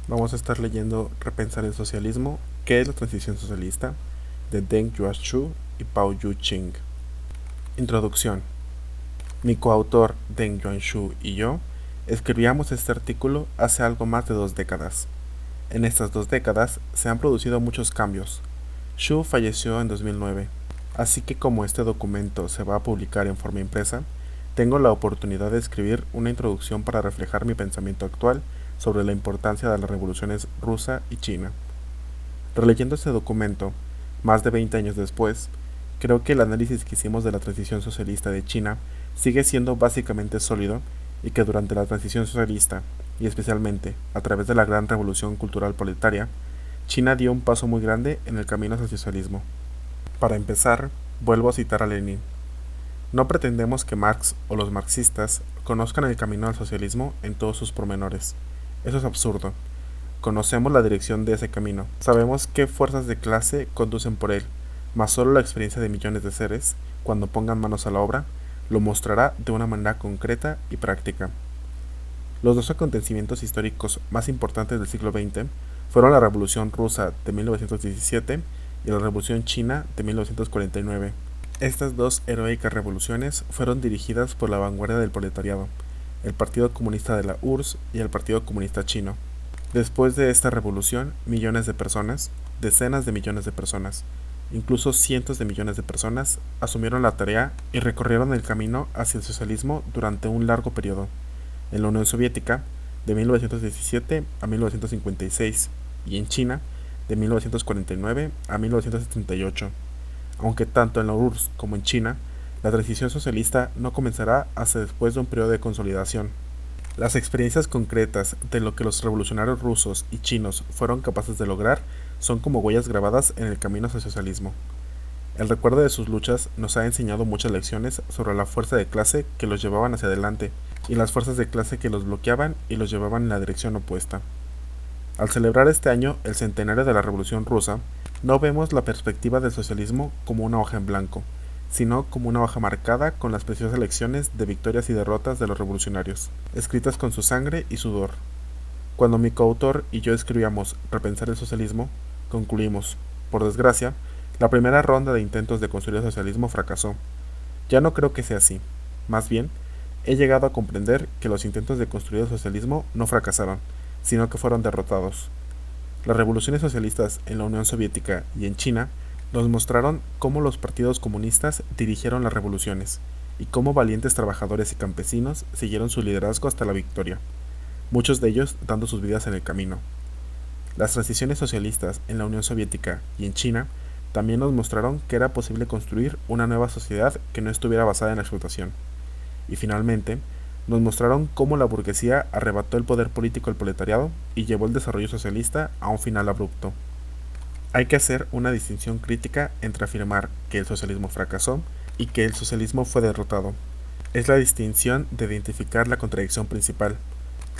Vamos a estar leyendo Repensar el socialismo, ¿qué es la transición socialista?, de Deng Yuanshu y Pao Yu-ching. Introducción. Mi coautor Deng Yuanshu y yo escribíamos este artículo hace algo más de 2 décadas. En estas 2 décadas se han producido muchos cambios. Xu falleció en 2009, así que como este documento se va a publicar en forma impresa, tengo la oportunidad de escribir una introducción para reflejar mi pensamiento actual sobre la importancia de las revoluciones rusa y china. Releyendo este documento, más de 20 años después, creo que el análisis que hicimos de la transición socialista de China sigue siendo básicamente sólido y que durante la transición socialista, y especialmente a través de la gran revolución cultural proletaria, China dio un paso muy grande en el camino hacia el socialismo. Para empezar, vuelvo a citar a Lenin. No pretendemos que Marx o los marxistas conozcan el camino al socialismo en todos sus pormenores. Eso es absurdo. Conocemos la dirección de ese camino, sabemos qué fuerzas de clase conducen por él, mas solo la experiencia de millones de seres, cuando pongan manos a la obra, lo mostrará de una manera concreta y práctica. Los dos acontecimientos históricos más importantes del siglo XX fueron la Revolución Rusa de 1917 y la Revolución China de 1949. Estas dos heroicas revoluciones fueron dirigidas por la vanguardia del proletariado, el Partido Comunista de la URSS y el Partido Comunista Chino. Después de esta revolución, millones de personas, decenas de millones de personas, incluso cientos de millones de personas, asumieron la tarea y recorrieron el camino hacia el socialismo durante un largo periodo. En la Unión Soviética, de 1917 a 1956, y en China, de 1949 a 1978. Aunque tanto en la URSS como en China, la transición socialista no comenzará hasta después de un periodo de consolidación. Las experiencias concretas de lo que los revolucionarios rusos y chinos fueron capaces de lograr son como huellas grabadas en el camino hacia el socialismo. El recuerdo de sus luchas nos ha enseñado muchas lecciones sobre la fuerza de clase que los llevaban hacia adelante y las fuerzas de clase que los bloqueaban y los llevaban en la dirección opuesta. Al celebrar este año el centenario de la Revolución Rusa, no vemos la perspectiva del socialismo como una hoja en blanco, sino como una hoja marcada con las preciosas lecciones de victorias y derrotas de los revolucionarios, escritas con su sangre y sudor. Cuando mi coautor y yo escribíamos Repensar el socialismo, concluimos, por desgracia, la primera ronda de intentos de construir el socialismo fracasó. Ya no creo que sea así. Más bien, he llegado a comprender que los intentos de construir el socialismo no fracasaron, sino que fueron derrotados. Las revoluciones socialistas en la Unión Soviética y en China nos mostraron cómo los partidos comunistas dirigieron las revoluciones y cómo valientes trabajadores y campesinos siguieron su liderazgo hasta la victoria, muchos de ellos dando sus vidas en el camino. Las transiciones socialistas en la Unión Soviética y en China también nos mostraron que era posible construir una nueva sociedad que no estuviera basada en la explotación. Y finalmente, nos mostraron cómo la burguesía arrebató el poder político al proletariado y llevó el desarrollo socialista a un final abrupto. Hay que hacer una distinción crítica entre afirmar que el socialismo fracasó y que el socialismo fue derrotado. Es la distinción de identificar la contradicción principal.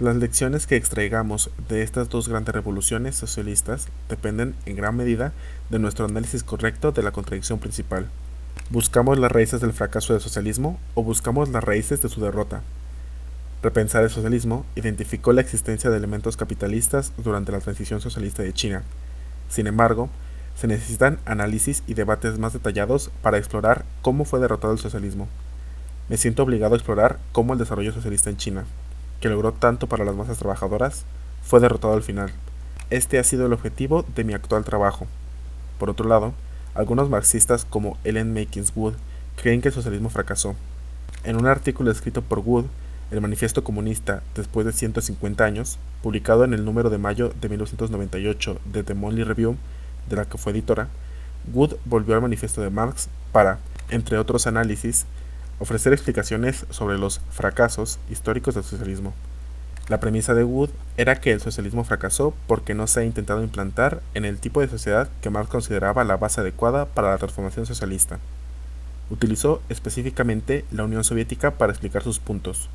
Las lecciones que extraigamos de estas dos grandes revoluciones socialistas dependen en gran medida de nuestro análisis correcto de la contradicción principal. ¿Buscamos las raíces del fracaso del socialismo o buscamos las raíces de su derrota? Repensar el socialismo identificó la existencia de elementos capitalistas durante la transición socialista de China. Sin embargo, se necesitan análisis y debates más detallados para explorar cómo fue derrotado el socialismo. Me siento obligado a explorar cómo el desarrollo socialista en China, que logró tanto para las masas trabajadoras, fue derrotado al final. Este ha sido el objetivo de mi actual trabajo. Por otro lado, algunos marxistas como Ellen Mackins Wood creen que el socialismo fracasó. En un artículo escrito por Wood, el Manifiesto Comunista después de 150 años, publicado en el número de mayo de 1998 de The Monthly Review, de la que fue editora, Wood volvió al manifiesto de Marx para, entre otros análisis, ofrecer explicaciones sobre los fracasos históricos del socialismo. La premisa de Wood era que el socialismo fracasó porque no se ha intentado implantar en el tipo de sociedad que Marx consideraba la base adecuada para la transformación socialista. Utilizó específicamente la Unión Soviética para explicar sus puntos.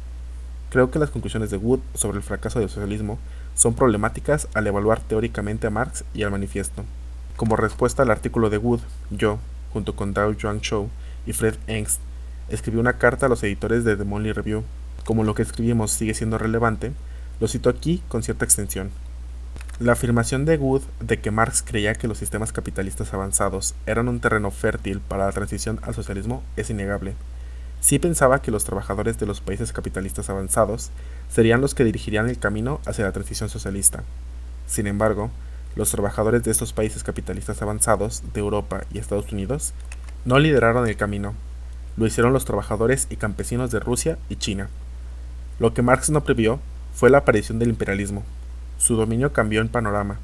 Creo que las conclusiones de Wood sobre el fracaso del socialismo son problemáticas al evaluar teóricamente a Marx y al manifiesto. Como respuesta al artículo de Wood, yo, junto con Dao Yuanshou y Fred Engst, escribí una carta a los editores de The Monthly Review. Como lo que escribimos sigue siendo relevante, lo cito aquí con cierta extensión. La afirmación de Wood de que Marx creía que los sistemas capitalistas avanzados eran un terreno fértil para la transición al socialismo es innegable. Sí pensaba que los trabajadores de los países capitalistas avanzados serían los que dirigirían el camino hacia la transición socialista. Sin embargo, los trabajadores de estos países capitalistas avanzados de Europa y Estados Unidos no lideraron el camino, lo hicieron los trabajadores y campesinos de Rusia y China. Lo que Marx no previó fue la aparición del imperialismo. Su dominio cambió el panorama,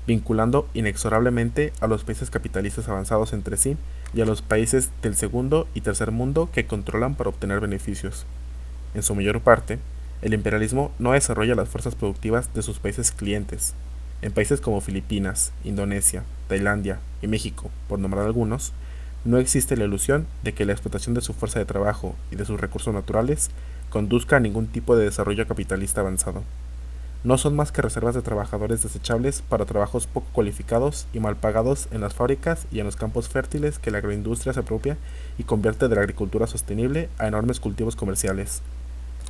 vinculando inexorablemente a los países capitalistas avanzados entre sí y a los países del segundo y tercer mundo que controlan para obtener beneficios. En su mayor parte, el imperialismo no desarrolla las fuerzas productivas de sus países clientes. En países como Filipinas, Indonesia, Tailandia y México, por nombrar algunos, no existe la ilusión de que la explotación de su fuerza de trabajo y de sus recursos naturales conduzca a ningún tipo de desarrollo capitalista avanzado. No son más que reservas de trabajadores desechables para trabajos poco cualificados y mal pagados en las fábricas y en los campos fértiles que la agroindustria se apropia y convierte de la agricultura sostenible a enormes cultivos comerciales.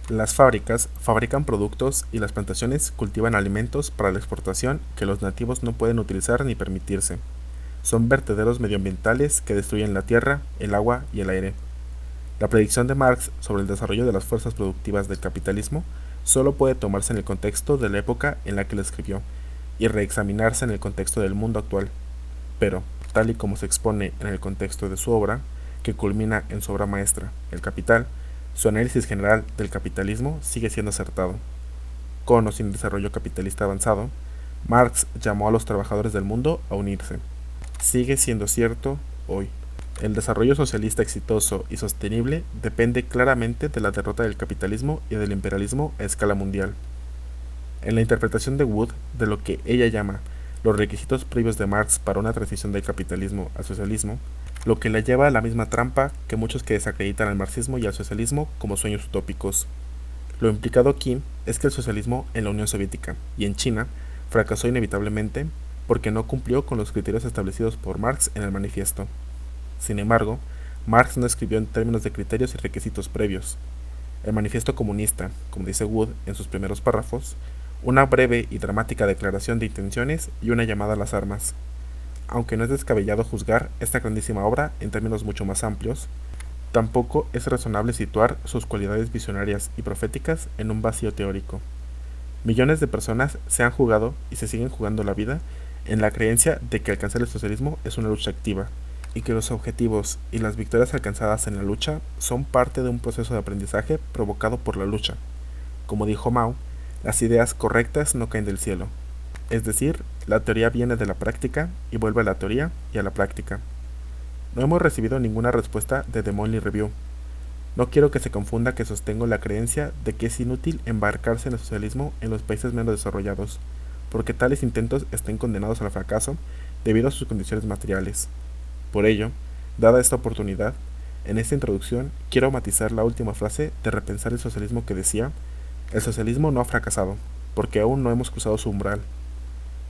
Las fábricas fabrican productos y las plantaciones cultivan alimentos para la exportación que los nativos no pueden utilizar ni permitirse. Son vertederos medioambientales que destruyen la tierra, el agua y el aire. La predicción de Marx sobre el desarrollo de las fuerzas productivas del capitalismo solo puede tomarse en el contexto de la época en la que lo escribió y reexaminarse en el contexto del mundo actual. Pero, tal y como se expone en el contexto de su obra, que culmina en su obra maestra, El Capital, su análisis general del capitalismo sigue siendo acertado. Con o sin desarrollo capitalista avanzado, Marx llamó a los trabajadores del mundo a unirse. Sigue siendo cierto hoy. El desarrollo socialista exitoso y sostenible depende claramente de la derrota del capitalismo y del imperialismo a escala mundial. En la interpretación de Wood de lo que ella llama los requisitos previos de Marx para una transición del capitalismo al socialismo, lo que la lleva a la misma trampa que muchos que desacreditan al marxismo y al socialismo como sueños utópicos. Lo implicado aquí es que el socialismo en la Unión Soviética y en China fracasó inevitablemente porque no cumplió con los criterios establecidos por Marx en el manifiesto. Sin embargo, Marx no escribió en términos de criterios y requisitos previos. El manifiesto comunista, como dice Wood en sus primeros párrafos, una breve y dramática declaración de intenciones y una llamada a las armas. Aunque no es descabellado juzgar esta grandísima obra en términos mucho más amplios, tampoco es razonable situar sus cualidades visionarias y proféticas en un vacío teórico. Millones de personas se han jugado y se siguen jugando la vida en la creencia de que alcanzar el socialismo es una lucha activa, y que los objetivos y las victorias alcanzadas en la lucha son parte de un proceso de aprendizaje provocado por la lucha. Como dijo Mao, las ideas correctas no caen del cielo. Es decir, la teoría viene de la práctica y vuelve a la teoría y a la práctica. No hemos recibido ninguna respuesta de The Monthly Review. No quiero que se confunda que sostengo la creencia de que es inútil embarcarse en el socialismo en los países menos desarrollados, porque tales intentos estén condenados al fracaso debido a sus condiciones materiales. Por ello, dada esta oportunidad, en esta introducción quiero matizar la última frase de Repensar el socialismo que decía: el socialismo no ha fracasado, porque aún no hemos cruzado su umbral.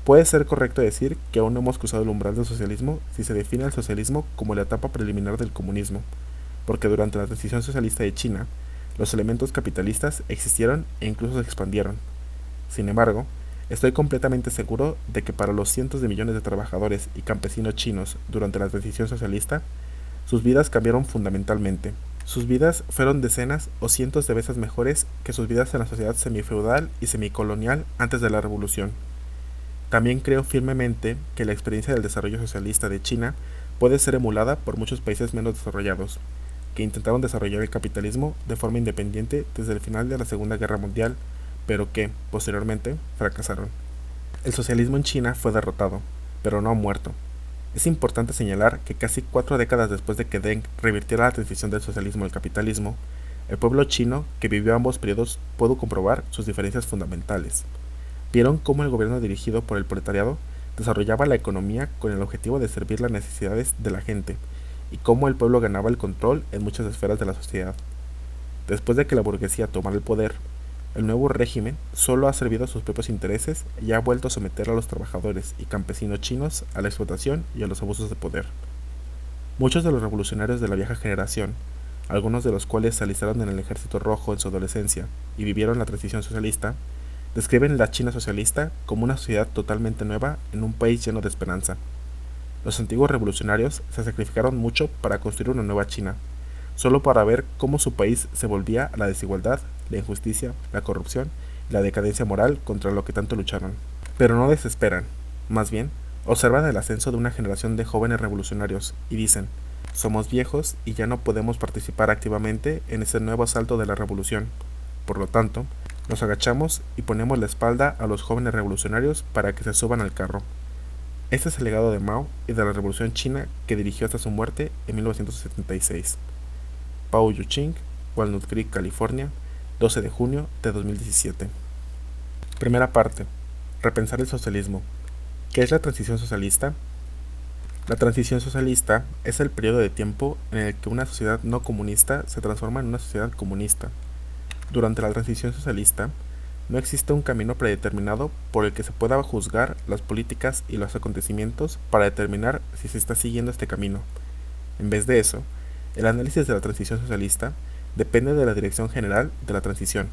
Puede ser correcto decir que aún no hemos cruzado el umbral del socialismo si se define el socialismo como la etapa preliminar del comunismo, porque durante la transición socialista de China, los elementos capitalistas existieron e incluso se expandieron. Sin embargo, estoy completamente seguro de que para los cientos de millones de trabajadores y campesinos chinos durante la transición socialista, sus vidas cambiaron fundamentalmente. Sus vidas fueron decenas o cientos de veces mejores que sus vidas en la sociedad semifeudal y semicolonial antes de la revolución. También creo firmemente que la experiencia del desarrollo socialista de China puede ser emulada por muchos países menos desarrollados, que intentaron desarrollar el capitalismo de forma independiente desde el final de la Segunda Guerra Mundial, pero que, posteriormente, fracasaron. El socialismo en China fue derrotado, pero no muerto. Es importante señalar que casi 4 décadas después de que Deng revirtiera la transición del socialismo al capitalismo, el pueblo chino que vivió ambos periodos pudo comprobar sus diferencias fundamentales. Vieron cómo el gobierno dirigido por el proletariado desarrollaba la economía con el objetivo de servir las necesidades de la gente, y cómo el pueblo ganaba el control en muchas esferas de la sociedad. Después de que la burguesía tomara el poder, el nuevo régimen solo ha servido a sus propios intereses y ha vuelto a someter a los trabajadores y campesinos chinos a la explotación y a los abusos de poder. Muchos de los revolucionarios de la vieja generación, algunos de los cuales se alistaron en el Ejército Rojo en su adolescencia y vivieron la transición socialista, Describen la China socialista como una sociedad totalmente nueva en un país lleno de esperanza. Los antiguos revolucionarios se sacrificaron mucho para construir una nueva China, solo para ver cómo su país se volvía a la desigualdad, la injusticia, la corrupción y la decadencia moral contra lo que tanto lucharon. Pero no desesperan, más bien, observan el ascenso de una generación de jóvenes revolucionarios y dicen, somos viejos y ya no podemos participar activamente en ese nuevo asalto de la revolución. Por lo tanto, nos agachamos y ponemos la espalda a los jóvenes revolucionarios para que se suban al carro. Este es el legado de Mao y de la Revolución China que dirigió hasta su muerte en 1976. Pao Yu-ching, Walnut Creek, California, 12 de junio de 2017. Primera parte. Repensar el socialismo. ¿Qué es la transición socialista? La transición socialista es el periodo de tiempo en el que una sociedad no comunista se transforma en una sociedad comunista. Durante la transición socialista, no existe un camino predeterminado por el que se pueda juzgar las políticas y los acontecimientos para determinar si se está siguiendo este camino. En vez de eso, el análisis de la transición socialista depende de la dirección general de la transición.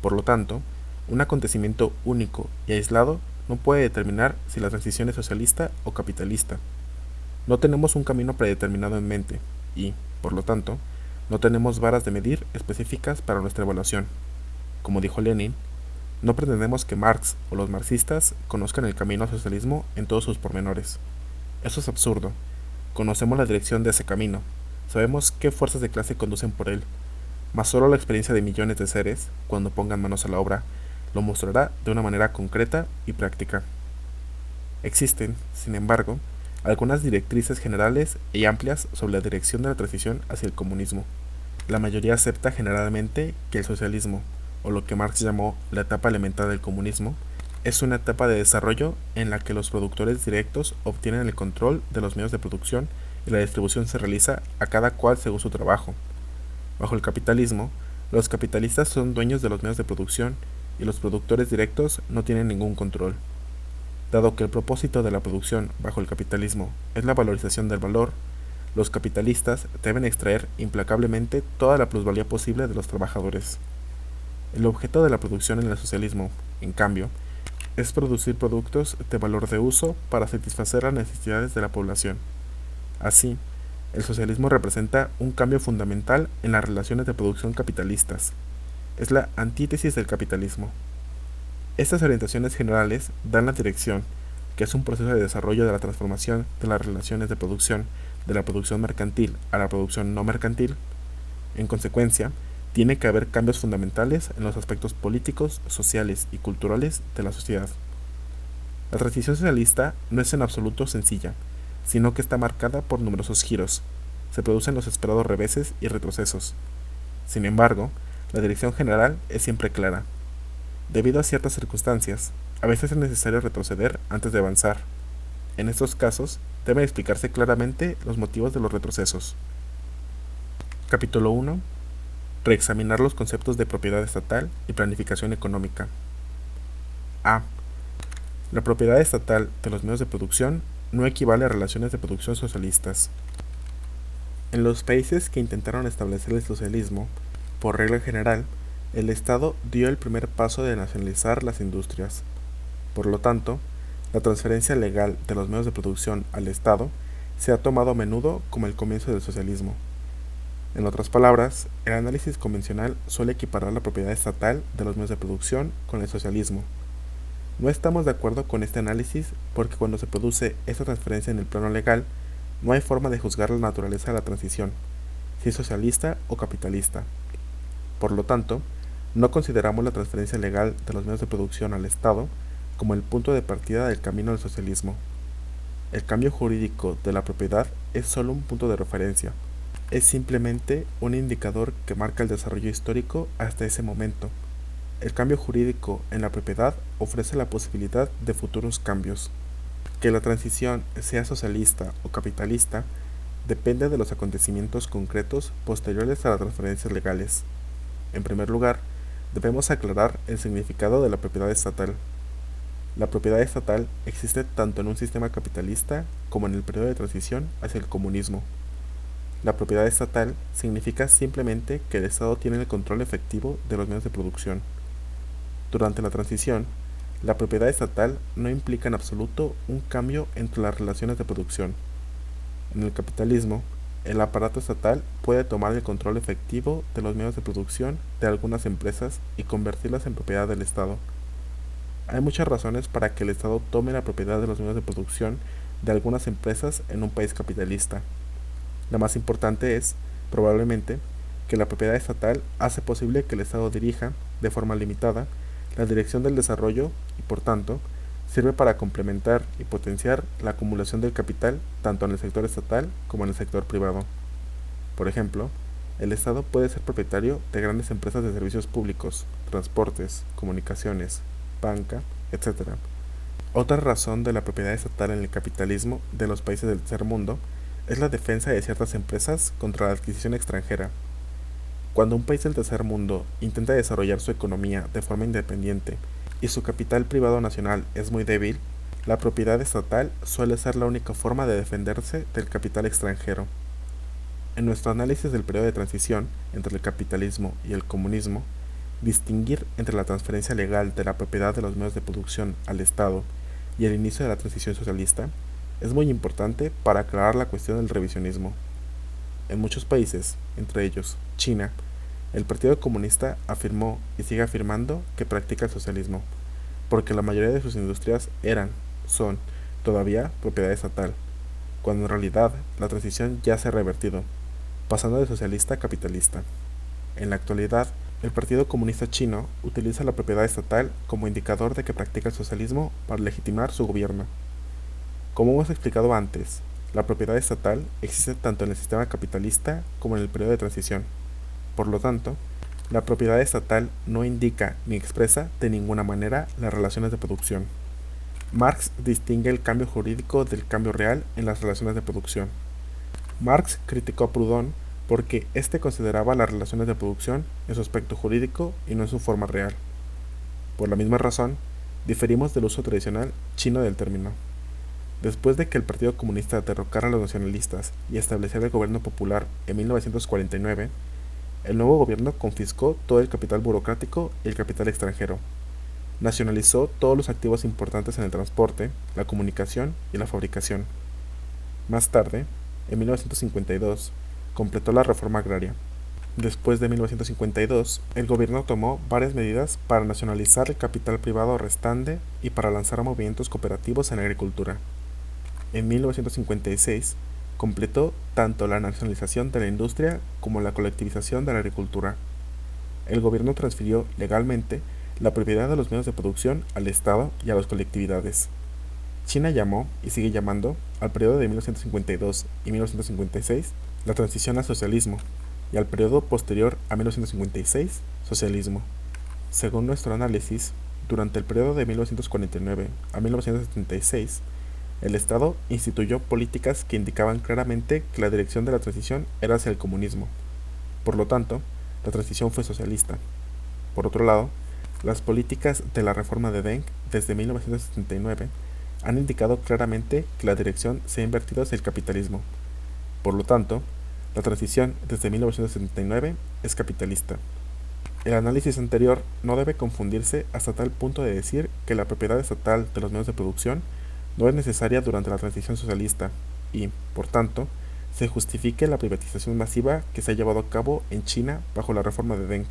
Por lo tanto, un acontecimiento único y aislado no puede determinar si la transición es socialista o capitalista. No tenemos un camino predeterminado en mente y, por lo tanto, no tenemos varas de medir específicas para nuestra evaluación. Como dijo Lenin, no pretendemos que Marx o los marxistas conozcan el camino al socialismo en todos sus pormenores. Eso es absurdo. Conocemos la dirección de ese camino, sabemos qué fuerzas de clase conducen por él, mas solo la experiencia de millones de seres, cuando pongan manos a la obra, lo mostrará de una manera concreta y práctica. Existen, sin embargo, algunas directrices generales y amplias sobre la dirección de la transición hacia el comunismo. La mayoría acepta generalmente que el socialismo, o lo que Marx llamó la etapa elemental del comunismo, es una etapa de desarrollo en la que los productores directos obtienen el control de los medios de producción y la distribución se realiza a cada cual según su trabajo. Bajo el capitalismo, los capitalistas son dueños de los medios de producción y los productores directos no tienen ningún control. Dado que el propósito de la producción bajo el capitalismo es la valorización del valor, los capitalistas deben extraer implacablemente toda la plusvalía posible de los trabajadores. El objeto de la producción en el socialismo, en cambio, es producir productos de valor de uso para satisfacer las necesidades de la población. Así, el socialismo representa un cambio fundamental en las relaciones de producción capitalistas. Es la antítesis del capitalismo. Estas orientaciones generales dan la dirección, que es un proceso de desarrollo de la transformación de las relaciones de producción de la producción mercantil a la producción no mercantil. En consecuencia, tiene que haber cambios fundamentales en los aspectos políticos, sociales y culturales de la sociedad. La transición socialista no es en absoluto sencilla, sino que está marcada por numerosos giros. Se producen los esperados reveses y retrocesos. Sin embargo, la dirección general es siempre clara. Debido a ciertas circunstancias, a veces es necesario retroceder antes de avanzar. En estos casos, deben explicarse claramente los motivos de los retrocesos. Capítulo 1. Reexaminar los conceptos de propiedad estatal y planificación económica. A. La propiedad estatal de los medios de producción no equivale a relaciones de producción socialistas. En los países que intentaron establecer el socialismo, por regla general, el Estado dio el primer paso de nacionalizar las industrias. Por lo tanto, la transferencia legal de los medios de producción al Estado se ha tomado a menudo como el comienzo del socialismo. En otras palabras, el análisis convencional suele equiparar la propiedad estatal de los medios de producción con el socialismo. No estamos de acuerdo con este análisis porque cuando se produce esta transferencia en el plano legal, no hay forma de juzgar la naturaleza de la transición, si es socialista o capitalista. Por lo tanto, no consideramos la transferencia legal de los medios de producción al Estado como el punto de partida del camino del socialismo. El cambio jurídico de la propiedad es solo un punto de referencia. Es simplemente un indicador que marca el desarrollo histórico hasta ese momento. El cambio jurídico en la propiedad ofrece la posibilidad de futuros cambios. Que la transición sea socialista o capitalista depende de los acontecimientos concretos posteriores a las transferencias legales. En primer lugar, debemos aclarar el significado de la propiedad estatal. La propiedad estatal existe tanto en un sistema capitalista como en el periodo de transición hacia el comunismo. La propiedad estatal significa simplemente que el Estado tiene el control efectivo de los medios de producción. Durante la transición, la propiedad estatal no implica en absoluto un cambio entre las relaciones de producción. En el capitalismo, el aparato estatal puede tomar el control efectivo de los medios de producción de algunas empresas y convertirlas en propiedad del Estado. Hay muchas razones para que el Estado tome la propiedad de los medios de producción de algunas empresas en un país capitalista. La más importante es, probablemente, que la propiedad estatal hace posible que el Estado dirija, de forma limitada, la dirección del desarrollo y, por tanto, sirve para complementar y potenciar la acumulación del capital tanto en el sector estatal como en el sector privado. Por ejemplo, el Estado puede ser propietario de grandes empresas de servicios públicos, transportes, comunicaciones, banca, etc. Otra razón de la propiedad estatal en el capitalismo de los países del tercer mundo es la defensa de ciertas empresas contra la adquisición extranjera. Cuando un país del tercer mundo intenta desarrollar su economía de forma independiente y su capital privado nacional es muy débil, la propiedad estatal suele ser la única forma de defenderse del capital extranjero. En nuestro análisis del periodo de transición entre el capitalismo y el comunismo, distinguir entre la transferencia legal de la propiedad de los medios de producción al Estado y el inicio de la transición socialista es muy importante para aclarar la cuestión del revisionismo. En muchos países, entre ellos China, el Partido Comunista afirmó y sigue afirmando que practica el socialismo, porque la mayoría de sus industrias son, todavía propiedad estatal, cuando en realidad la transición ya se ha revertido, pasando de socialista a capitalista. En la actualidad, el Partido Comunista Chino utiliza la propiedad estatal como indicador de que practica el socialismo para legitimar su gobierno. Como hemos explicado antes, la propiedad estatal existe tanto en el sistema capitalista como en el periodo de transición. Por lo tanto, la propiedad estatal no indica ni expresa de ninguna manera las relaciones de producción. Marx distingue el cambio jurídico del cambio real en las relaciones de producción. Marx criticó a Proudhon porque éste consideraba las relaciones de producción en su aspecto jurídico y no en su forma real. Por la misma razón, diferimos del uso tradicional chino del término. Después de que el Partido Comunista derrocara a los nacionalistas y estableciera el gobierno popular en 1949, el nuevo gobierno confiscó todo el capital burocrático y el capital extranjero. Nacionalizó todos los activos importantes en el transporte, la comunicación y la fabricación. Más tarde, en 1952, completó la reforma agraria. Después de 1952, el gobierno tomó varias medidas para nacionalizar el capital privado restante y para lanzar movimientos cooperativos en la agricultura. En 1956, completó tanto la nacionalización de la industria como la colectivización de la agricultura. El gobierno transfirió legalmente la propiedad de los medios de producción al Estado y a las colectividades. China llamó, y sigue llamando, al periodo de 1952 y 1956 la transición al socialismo, y al periodo posterior a 1956, socialismo. Según nuestro análisis, durante el periodo de 1949 a 1976, el Estado instituyó políticas que indicaban claramente que la dirección de la transición era hacia el comunismo. Por lo tanto, la transición fue socialista. Por otro lado, las políticas de la reforma de Deng desde 1979 han indicado claramente que la dirección se ha invertido hacia el capitalismo. Por lo tanto, la transición desde 1979 es capitalista. El análisis anterior no debe confundirse hasta tal punto de decir que la propiedad estatal de los medios de producción no es necesaria durante la transición socialista y, por tanto, se justifique la privatización masiva que se ha llevado a cabo en China bajo la reforma de Deng.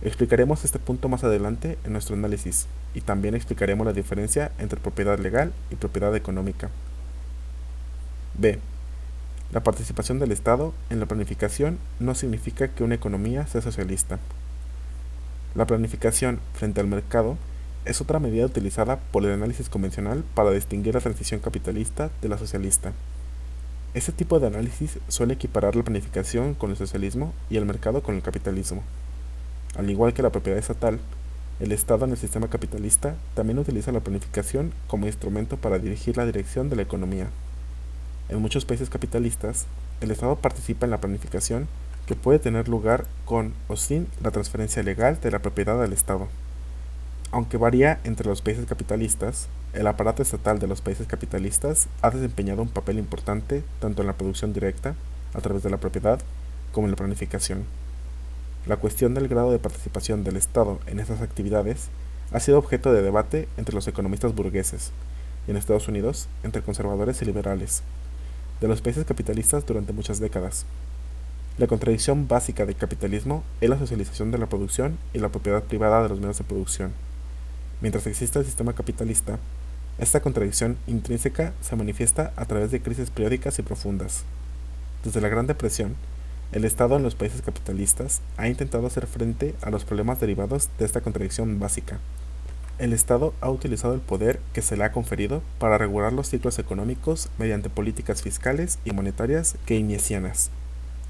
Explicaremos este punto más adelante en nuestro análisis y también explicaremos la diferencia entre propiedad legal y propiedad económica. B. La participación del Estado en la planificación no significa que una economía sea socialista. La planificación frente al mercado es otra medida utilizada por el análisis convencional para distinguir la transición capitalista de la socialista. Este tipo de análisis suele equiparar la planificación con el socialismo y el mercado con el capitalismo. Al igual que la propiedad estatal, el Estado en el sistema capitalista también utiliza la planificación como instrumento para dirigir la dirección de la economía. En muchos países capitalistas, el Estado participa en la planificación que puede tener lugar con o sin la transferencia legal de la propiedad al Estado. Aunque varía entre los países capitalistas, el aparato estatal de los países capitalistas ha desempeñado un papel importante tanto en la producción directa, a través de la propiedad, como en la planificación. La cuestión del grado de participación del Estado en estas actividades ha sido objeto de debate entre los economistas burgueses y en Estados Unidos entre conservadores y liberales de los países capitalistas durante muchas décadas. La contradicción básica del capitalismo es la socialización de la producción y la propiedad privada de los medios de producción. Mientras exista el sistema capitalista, esta contradicción intrínseca se manifiesta a través de crisis periódicas y profundas. Desde la Gran Depresión, el Estado en los países capitalistas ha intentado hacer frente a los problemas derivados de esta contradicción básica. El Estado ha utilizado el poder que se le ha conferido para regular los ciclos económicos mediante políticas fiscales y monetarias keynesianas.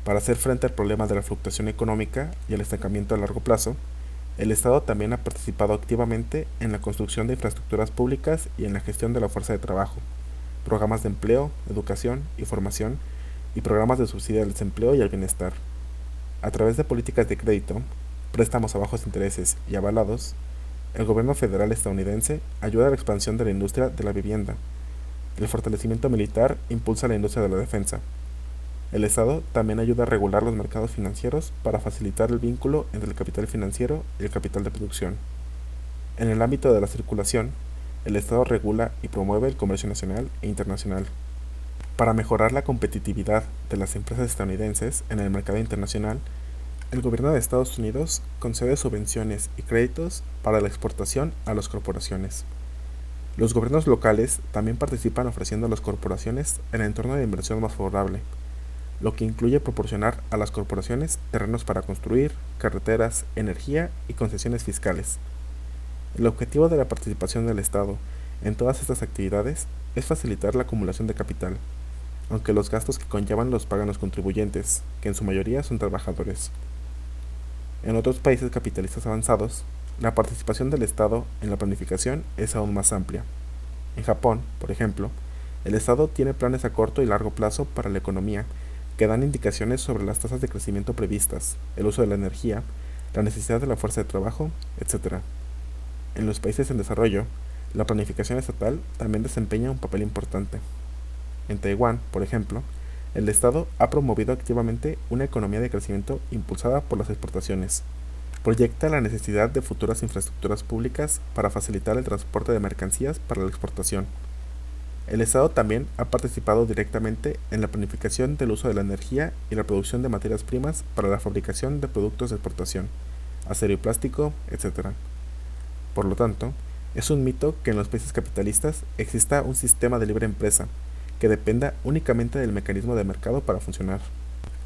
Para hacer frente al problema de la fluctuación económica y el estancamiento a largo plazo, el Estado también ha participado activamente en la construcción de infraestructuras públicas y en la gestión de la fuerza de trabajo, programas de empleo, educación y formación, y programas de subsidio al desempleo y al bienestar. A través de políticas de crédito, préstamos a bajos intereses y avalados, el gobierno federal estadounidense ayuda a la expansión de la industria de la vivienda. El fortalecimiento militar impulsa la industria de la defensa. El Estado también ayuda a regular los mercados financieros para facilitar el vínculo entre el capital financiero y el capital de producción. En el ámbito de la circulación, el Estado regula y promueve el comercio nacional e internacional. Para mejorar la competitividad de las empresas estadounidenses en el mercado internacional, el gobierno de Estados Unidos concede subvenciones y créditos para la exportación a las corporaciones. Los gobiernos locales también participan ofreciendo a las corporaciones el entorno de inversión más favorable, lo que incluye proporcionar a las corporaciones terrenos para construir, carreteras, energía y concesiones fiscales. El objetivo de la participación del Estado en todas estas actividades es facilitar la acumulación de capital, aunque los gastos que conllevan los pagan los contribuyentes, que en su mayoría son trabajadores. En otros países capitalistas avanzados, la participación del Estado en la planificación es aún más amplia. En Japón, por ejemplo, el Estado tiene planes a corto y largo plazo para la economía que dan indicaciones sobre las tasas de crecimiento previstas, el uso de la energía, la necesidad de la fuerza de trabajo, etc. En los países en desarrollo, la planificación estatal también desempeña un papel importante. En Taiwán, por ejemplo, el Estado ha promovido activamente una economía de crecimiento impulsada por las exportaciones. Proyecta la necesidad de futuras infraestructuras públicas para facilitar el transporte de mercancías para la exportación. El Estado también ha participado directamente en la planificación del uso de la energía y la producción de materias primas para la fabricación de productos de exportación, acero y plástico, etc. Por lo tanto, es un mito que en los países capitalistas exista un sistema de libre empresa que dependa únicamente del mecanismo de mercado para funcionar.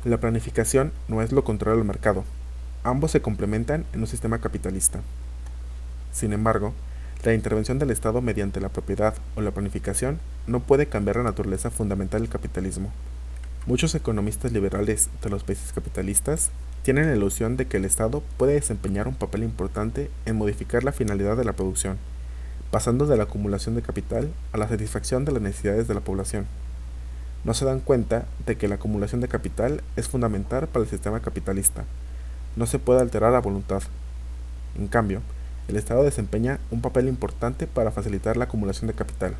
La planificación no es lo contrario al mercado. Ambos se complementan en un sistema capitalista. Sin embargo, la intervención del Estado mediante la propiedad o la planificación no puede cambiar la naturaleza fundamental del capitalismo. Muchos economistas liberales de los países capitalistas tienen la ilusión de que el Estado puede desempeñar un papel importante en modificar la finalidad de la producción, pasando de la acumulación de capital a la satisfacción de las necesidades de la población. No se dan cuenta de que la acumulación de capital es fundamental para el sistema capitalista. No se puede alterar a voluntad. En cambio, el Estado desempeña un papel importante para facilitar la acumulación de capital.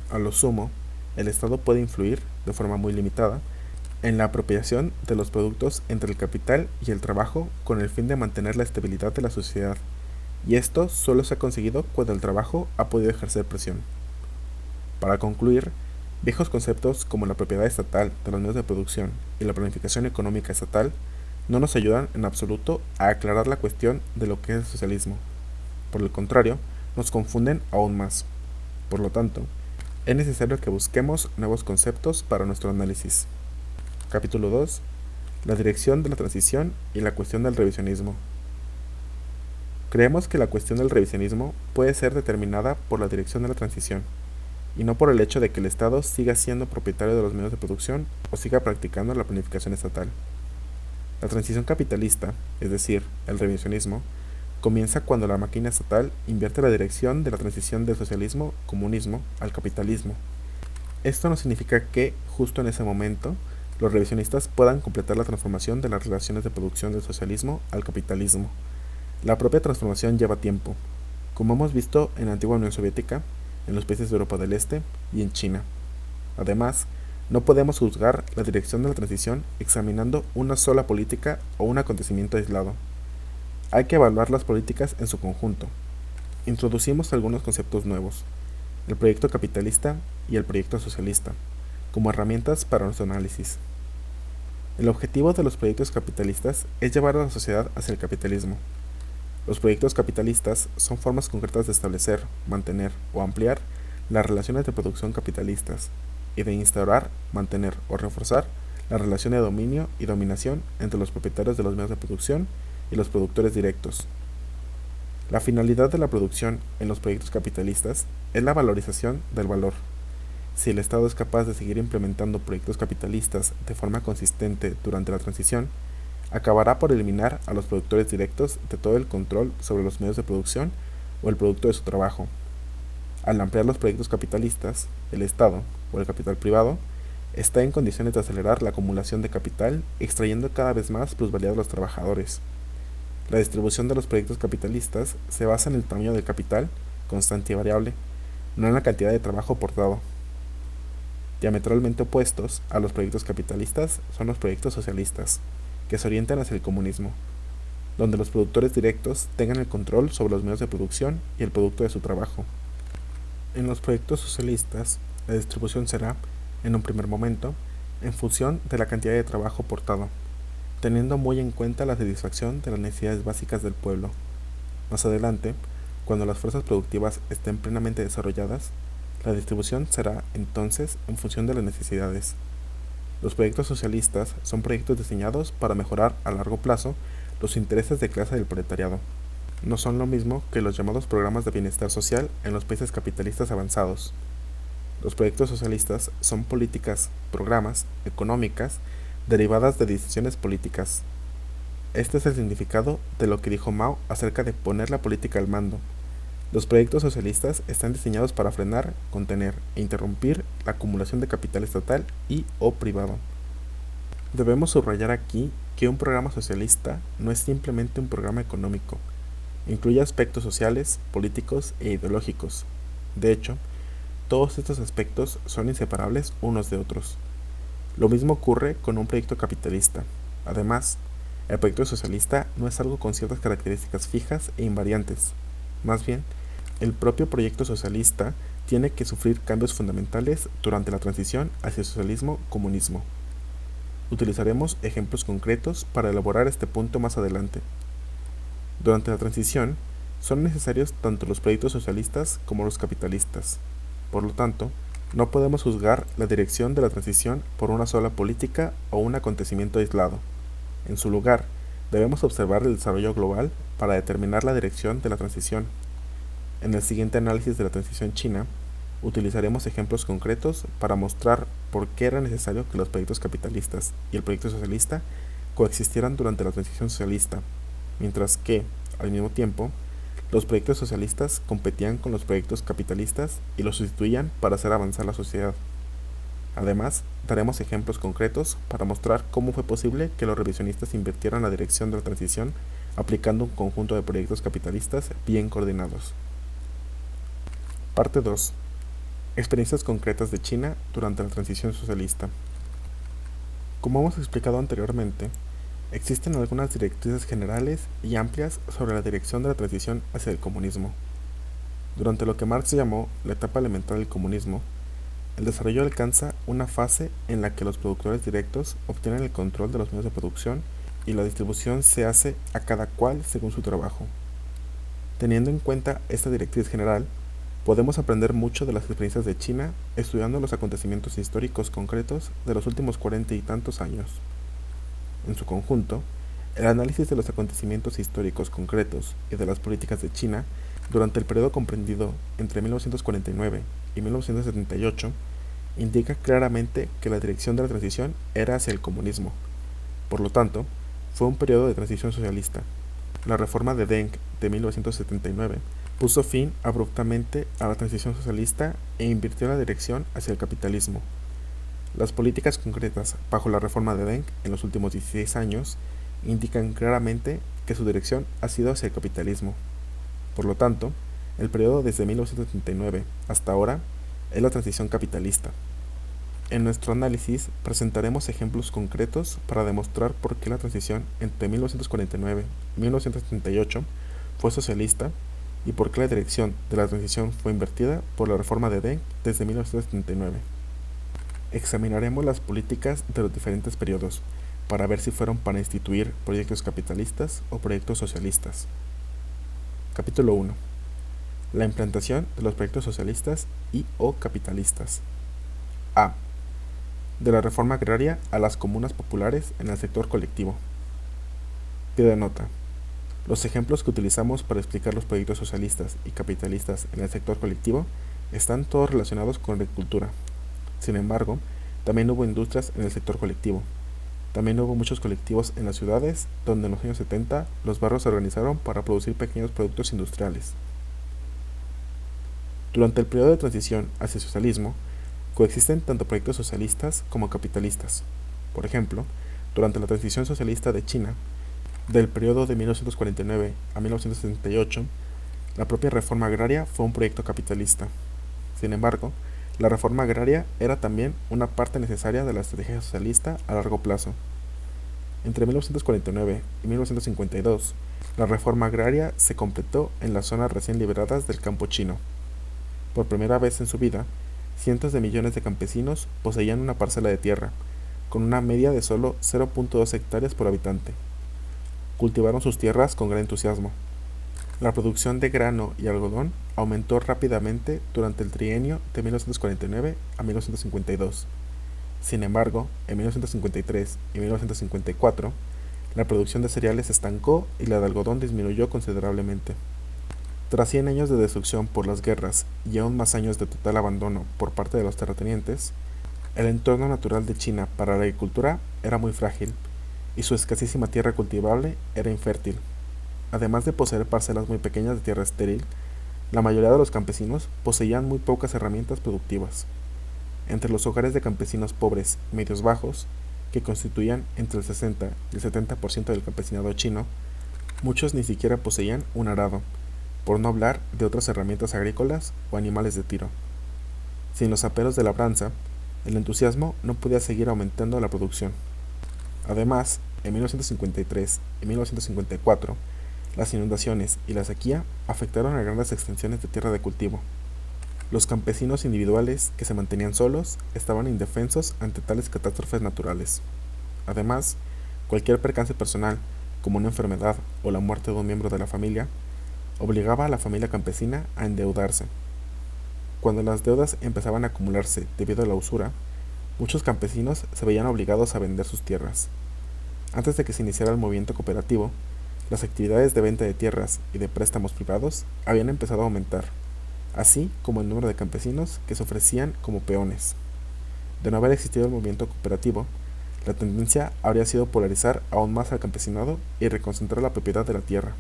A lo sumo, el Estado puede influir, de forma muy limitada, en la apropiación de los productos entre el capital y el trabajo con el fin de mantener la estabilidad de la sociedad, y esto solo se ha conseguido cuando el trabajo ha podido ejercer presión. Para concluir, viejos conceptos como la propiedad estatal de los medios de producción y la planificación económica estatal no nos ayudan en absoluto a aclarar la cuestión de lo que es el socialismo. Por el contrario, nos confunden aún más. Por lo tanto, es necesario que busquemos nuevos conceptos para nuestro análisis. Capítulo 2. La dirección de la transición y la cuestión del revisionismo. Creemos que la cuestión del revisionismo puede ser determinada por la dirección de la transición, y no por el hecho de que el Estado siga siendo propietario de los medios de producción o siga practicando la planificación estatal. La transición capitalista, es decir, el revisionismo, comienza cuando la máquina estatal invierte la dirección de la transición del socialismo-comunismo al capitalismo. Esto no significa que, justo en ese momento, los revisionistas puedan completar la transformación de las relaciones de producción del socialismo al capitalismo. La propia transformación lleva tiempo, como hemos visto en la antigua Unión Soviética, en los países de Europa del Este y en China. Además, no podemos juzgar la dirección de la transición examinando una sola política o un acontecimiento aislado. Hay que evaluar las políticas en su conjunto. Introducimos algunos conceptos nuevos, el proyecto capitalista y el proyecto socialista, como herramientas para nuestro análisis. El objetivo de los proyectos capitalistas es llevar a la sociedad hacia el capitalismo. Los proyectos capitalistas son formas concretas de establecer, mantener o ampliar las relaciones de producción capitalistas y de instaurar, mantener o reforzar la relación de dominio y dominación entre los propietarios de los medios de producción y los productores directos. La finalidad de la producción en los proyectos capitalistas es la valorización del valor. Si el Estado es capaz de seguir implementando proyectos capitalistas de forma consistente durante la transición, acabará por eliminar a los productores directos de todo el control sobre los medios de producción o el producto de su trabajo. Al ampliar los proyectos capitalistas, el Estado, o el capital privado, está en condiciones de acelerar la acumulación de capital, extrayendo cada vez más plusvalía de los trabajadores. La distribución de los proyectos capitalistas se basa en el tamaño del capital, constante y variable, no en la cantidad de trabajo aportado. Diametralmente opuestos a los proyectos capitalistas son los proyectos socialistas, que se orientan hacia el comunismo, donde los productores directos tengan el control sobre los medios de producción y el producto de su trabajo. En los proyectos socialistas, la distribución será, en un primer momento, en función de la cantidad de trabajo aportado, teniendo muy en cuenta la satisfacción de las necesidades básicas del pueblo. Más adelante, cuando las fuerzas productivas estén plenamente desarrolladas, la distribución será entonces en función de las necesidades. Los proyectos socialistas son proyectos diseñados para mejorar a largo plazo los intereses de clase del proletariado. No son lo mismo que los llamados programas de bienestar social en los países capitalistas avanzados. Los proyectos socialistas son políticas, programas, económicas, derivadas de decisiones políticas. Este es el significado de lo que dijo Mao acerca de poner la política al mando. Los proyectos socialistas están diseñados para frenar, contener e interrumpir la acumulación de capital estatal y o privado. Debemos subrayar aquí que un programa socialista no es simplemente un programa económico. Incluye aspectos sociales, políticos e ideológicos. De hecho, todos estos aspectos son inseparables unos de otros. Lo mismo ocurre con un proyecto capitalista. Además, el proyecto socialista no es algo con ciertas características fijas e invariantes. Más bien, el propio proyecto socialista tiene que sufrir cambios fundamentales durante la transición hacia el socialismo-comunismo. Utilizaremos ejemplos concretos para elaborar este punto más adelante. Durante la transición, son necesarios tanto los proyectos socialistas como los capitalistas. Por lo tanto, no podemos juzgar la dirección de la transición por una sola política o un acontecimiento aislado. En su lugar, debemos observar el desarrollo global para determinar la dirección de la transición. En el siguiente análisis de la transición china, utilizaremos ejemplos concretos para mostrar por qué era necesario que los proyectos capitalistas y el proyecto socialista coexistieran durante la transición socialista, mientras que, al mismo tiempo, los proyectos socialistas competían con los proyectos capitalistas y los sustituían para hacer avanzar la sociedad. Además, daremos ejemplos concretos para mostrar cómo fue posible que los revisionistas invirtieran la dirección de la transición aplicando un conjunto de proyectos capitalistas bien coordinados. Parte 2. Experiencias concretas de China durante la transición socialista. Como hemos explicado anteriormente, existen algunas directrices generales y amplias sobre la dirección de la transición hacia el comunismo. Durante lo que Marx llamó la etapa elemental del comunismo, el desarrollo alcanza una fase en la que los productores directos obtienen el control de los medios de producción y la distribución se hace a cada cual según su trabajo. Teniendo en cuenta esta directriz general, podemos aprender mucho de las experiencias de China estudiando los acontecimientos históricos concretos de los últimos 40 y tantos años. En su conjunto, el análisis de los acontecimientos históricos concretos y de las políticas de China durante el periodo comprendido entre 1949 y 1978 indica claramente que la dirección de la transición era hacia el comunismo. Por lo tanto, fue un periodo de transición socialista. La reforma de Deng de 1979 puso fin abruptamente a la transición socialista e invirtió la dirección hacia el capitalismo. Las políticas concretas bajo la reforma de Deng en los últimos 16 años indican claramente que su dirección ha sido hacia el capitalismo. Por lo tanto, el periodo desde 1979 hasta ahora es la transición capitalista. En nuestro análisis presentaremos ejemplos concretos para demostrar por qué la transición entre 1949 y 1978 fue socialista y por qué la dirección de la transición fue invertida por la reforma de Deng desde 1979. Examinaremos las políticas de los diferentes periodos para ver si fueron para instituir proyectos capitalistas o proyectos socialistas. Capítulo 1. La implantación de los proyectos socialistas y o capitalistas. A. De la reforma agraria a las comunas populares en el sector colectivo. Pie de nota. Los ejemplos que utilizamos para explicar los proyectos socialistas y capitalistas en el sector colectivo están todos relacionados con la agricultura. Sin embargo, también hubo industrias en el sector colectivo. También hubo muchos colectivos en las ciudades, donde en los años 70 los barrios se organizaron para producir pequeños productos industriales. Durante el periodo de transición hacia el socialismo, coexisten tanto proyectos socialistas como capitalistas. Por ejemplo, durante la transición socialista de China, del periodo de 1949 a 1978, la propia reforma agraria fue un proyecto capitalista. Sin embargo, la reforma agraria era también una parte necesaria de la estrategia socialista a largo plazo. Entre 1949 y 1952, la reforma agraria se completó en las zonas recién liberadas del campo chino. Por primera vez en su vida, cientos de millones de campesinos poseían una parcela de tierra, con una media de solo 0.2 hectáreas por habitante. Cultivaron sus tierras con gran entusiasmo. La producción de grano y algodón aumentó rápidamente durante el trienio de 1949 a 1952. Sin embargo, en 1953 y 1954, la producción de cereales se estancó y la de algodón disminuyó considerablemente. Tras 100 años de destrucción por las guerras y aún más años de total abandono por parte de los terratenientes, el entorno natural de China para la agricultura era muy frágil y su escasísima tierra cultivable era infértil. Además de poseer parcelas muy pequeñas de tierra estéril, la mayoría de los campesinos poseían muy pocas herramientas productivas. Entre los hogares de campesinos pobres y medios bajos, que constituían entre el 60 y el 70% del campesinado chino, muchos ni siquiera poseían un arado, por no hablar de otras herramientas agrícolas o animales de tiro. Sin los aperos de labranza, el entusiasmo no podía seguir aumentando la producción. Además, en 1953 y 1954, las inundaciones y la sequía afectaron a grandes extensiones de tierra de cultivo. Los campesinos individuales que se mantenían solos estaban indefensos ante tales catástrofes naturales. Además, cualquier percance personal, como una enfermedad o la muerte de un miembro de la familia, obligaba a la familia campesina a endeudarse. Cuando las deudas empezaban a acumularse debido a la usura, muchos campesinos se veían obligados a vender sus tierras. Antes de que se iniciara el movimiento cooperativo, las actividades de venta de tierras y de préstamos privados habían empezado a aumentar, así como el número de campesinos que se ofrecían como peones. De no haber existido el movimiento cooperativo, la tendencia habría sido polarizar aún más al campesinado y reconcentrar la propiedad de la tierra.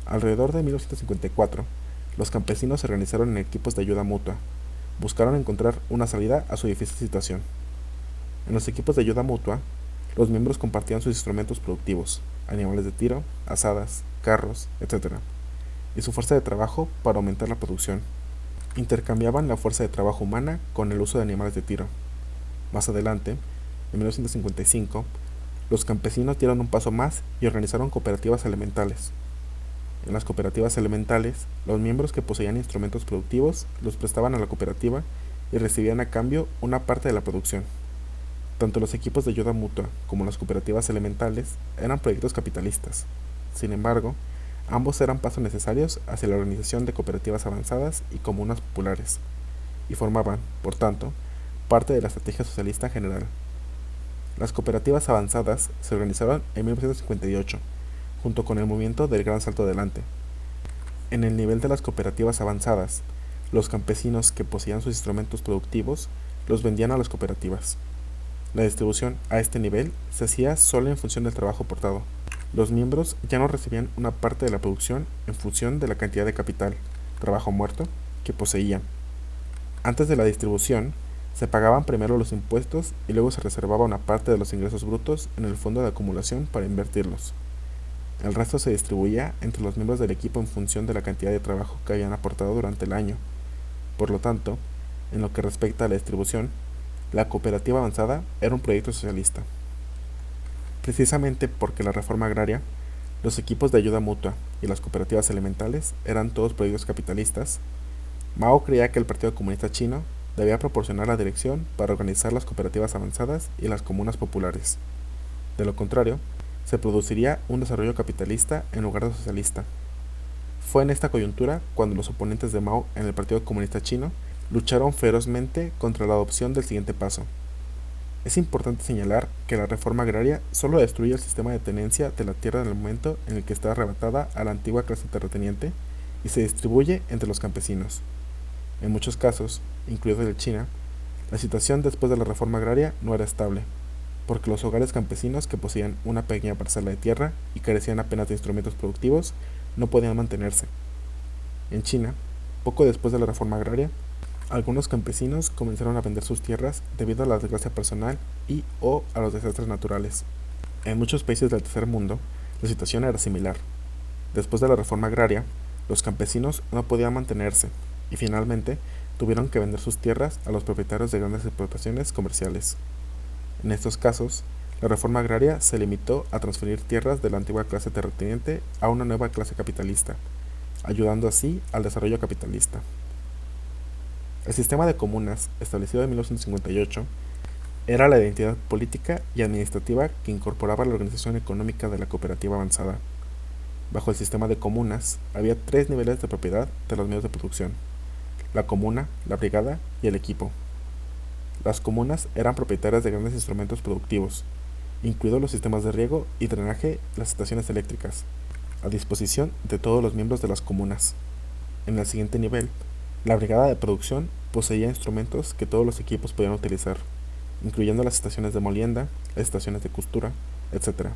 Alrededor de 1954, los campesinos se organizaron en equipos de ayuda mutua. Buscaron encontrar una salida a su difícil situación. En los equipos de ayuda mutua, los miembros compartían sus instrumentos productivos, animales de tiro, azadas, carros, etc., y su fuerza de trabajo para aumentar la producción. Intercambiaban la fuerza de trabajo humana con el uso de animales de tiro. Más adelante, en 1955, los campesinos dieron un paso más y organizaron cooperativas elementales. En las cooperativas elementales, los miembros que poseían instrumentos productivos los prestaban a la cooperativa y recibían a cambio una parte de la producción. Tanto los equipos de ayuda mutua como las cooperativas elementales eran proyectos capitalistas. Sin embargo, ambos eran pasos necesarios hacia la organización de cooperativas avanzadas y comunas populares, y formaban, por tanto, parte de la estrategia socialista general. Las cooperativas avanzadas se organizaron en 1958, junto con el movimiento del Gran Salto Adelante. En el nivel de las cooperativas avanzadas, los campesinos que poseían sus instrumentos productivos los vendían a las cooperativas. La distribución a este nivel se hacía solo en función del trabajo aportado. Los miembros ya no recibían una parte de la producción en función de la cantidad de capital, trabajo muerto, que poseían. Antes de la distribución, se pagaban primero los impuestos y luego se reservaba una parte de los ingresos brutos en el fondo de acumulación para invertirlos. El resto se distribuía entre los miembros del equipo en función de la cantidad de trabajo que habían aportado durante el año. Por lo tanto, en lo que respecta a la distribución, la cooperativa avanzada era un proyecto socialista. Precisamente porque la reforma agraria, los equipos de ayuda mutua y las cooperativas elementales eran todos proyectos capitalistas, Mao creía que el Partido Comunista Chino debía proporcionar la dirección para organizar las cooperativas avanzadas y las comunas populares. De lo contrario, se produciría un desarrollo capitalista en lugar de socialista. Fue en esta coyuntura cuando los oponentes de Mao en el Partido Comunista Chino lucharon ferozmente contra la adopción del siguiente paso. Es importante señalar que la reforma agraria solo destruye el sistema de tenencia de la tierra en el momento en el que está arrebatada a la antigua clase terrateniente y se distribuye entre los campesinos. En muchos casos, incluido el de China, la situación después de la reforma agraria no era estable, porque los hogares campesinos que poseían una pequeña parcela de tierra y carecían apenas de instrumentos productivos no podían mantenerse. En China, poco después de la reforma agraria, algunos campesinos comenzaron a vender sus tierras debido a la desgracia personal y o a los desastres naturales. En muchos países del tercer mundo, la situación era similar. Después de la reforma agraria, los campesinos no podían mantenerse y finalmente tuvieron que vender sus tierras a los propietarios de grandes explotaciones comerciales. En estos casos, la reforma agraria se limitó a transferir tierras de la antigua clase terrateniente a una nueva clase capitalista, ayudando así al desarrollo capitalista. El sistema de comunas, establecido en 1958, era la identidad política y administrativa que incorporaba la organización económica de la cooperativa avanzada. Bajo el sistema de comunas, había 3 niveles de propiedad de los medios de producción: la comuna, la brigada y el equipo. Las comunas eran propietarias de grandes instrumentos productivos, incluidos los sistemas de riego y drenaje, las estaciones eléctricas, a disposición de todos los miembros de las comunas. En el siguiente nivel, la brigada de producción poseía instrumentos que todos los equipos podían utilizar, incluyendo las estaciones de molienda, las estaciones de costura, etc.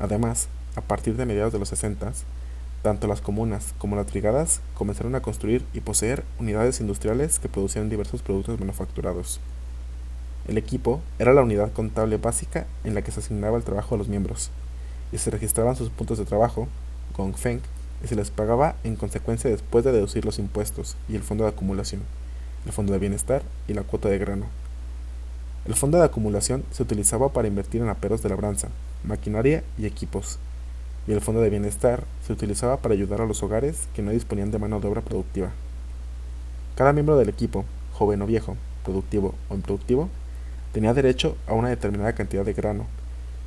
Además, a partir de mediados de los 60, tanto las comunas como las brigadas comenzaron a construir y poseer unidades industriales que producían diversos productos manufacturados. El equipo era la unidad contable básica en la que se asignaba el trabajo a los miembros, y se registraban sus puntos de trabajo, gongfeng, y se les pagaba en consecuencia después de deducir los impuestos y el fondo de acumulación, el fondo de bienestar y la cuota de grano. El fondo de acumulación se utilizaba para invertir en aperos de labranza, maquinaria y equipos, y el fondo de bienestar se utilizaba para ayudar a los hogares que no disponían de mano de obra productiva. Cada miembro del equipo, joven o viejo, productivo o improductivo, tenía derecho a una determinada cantidad de grano,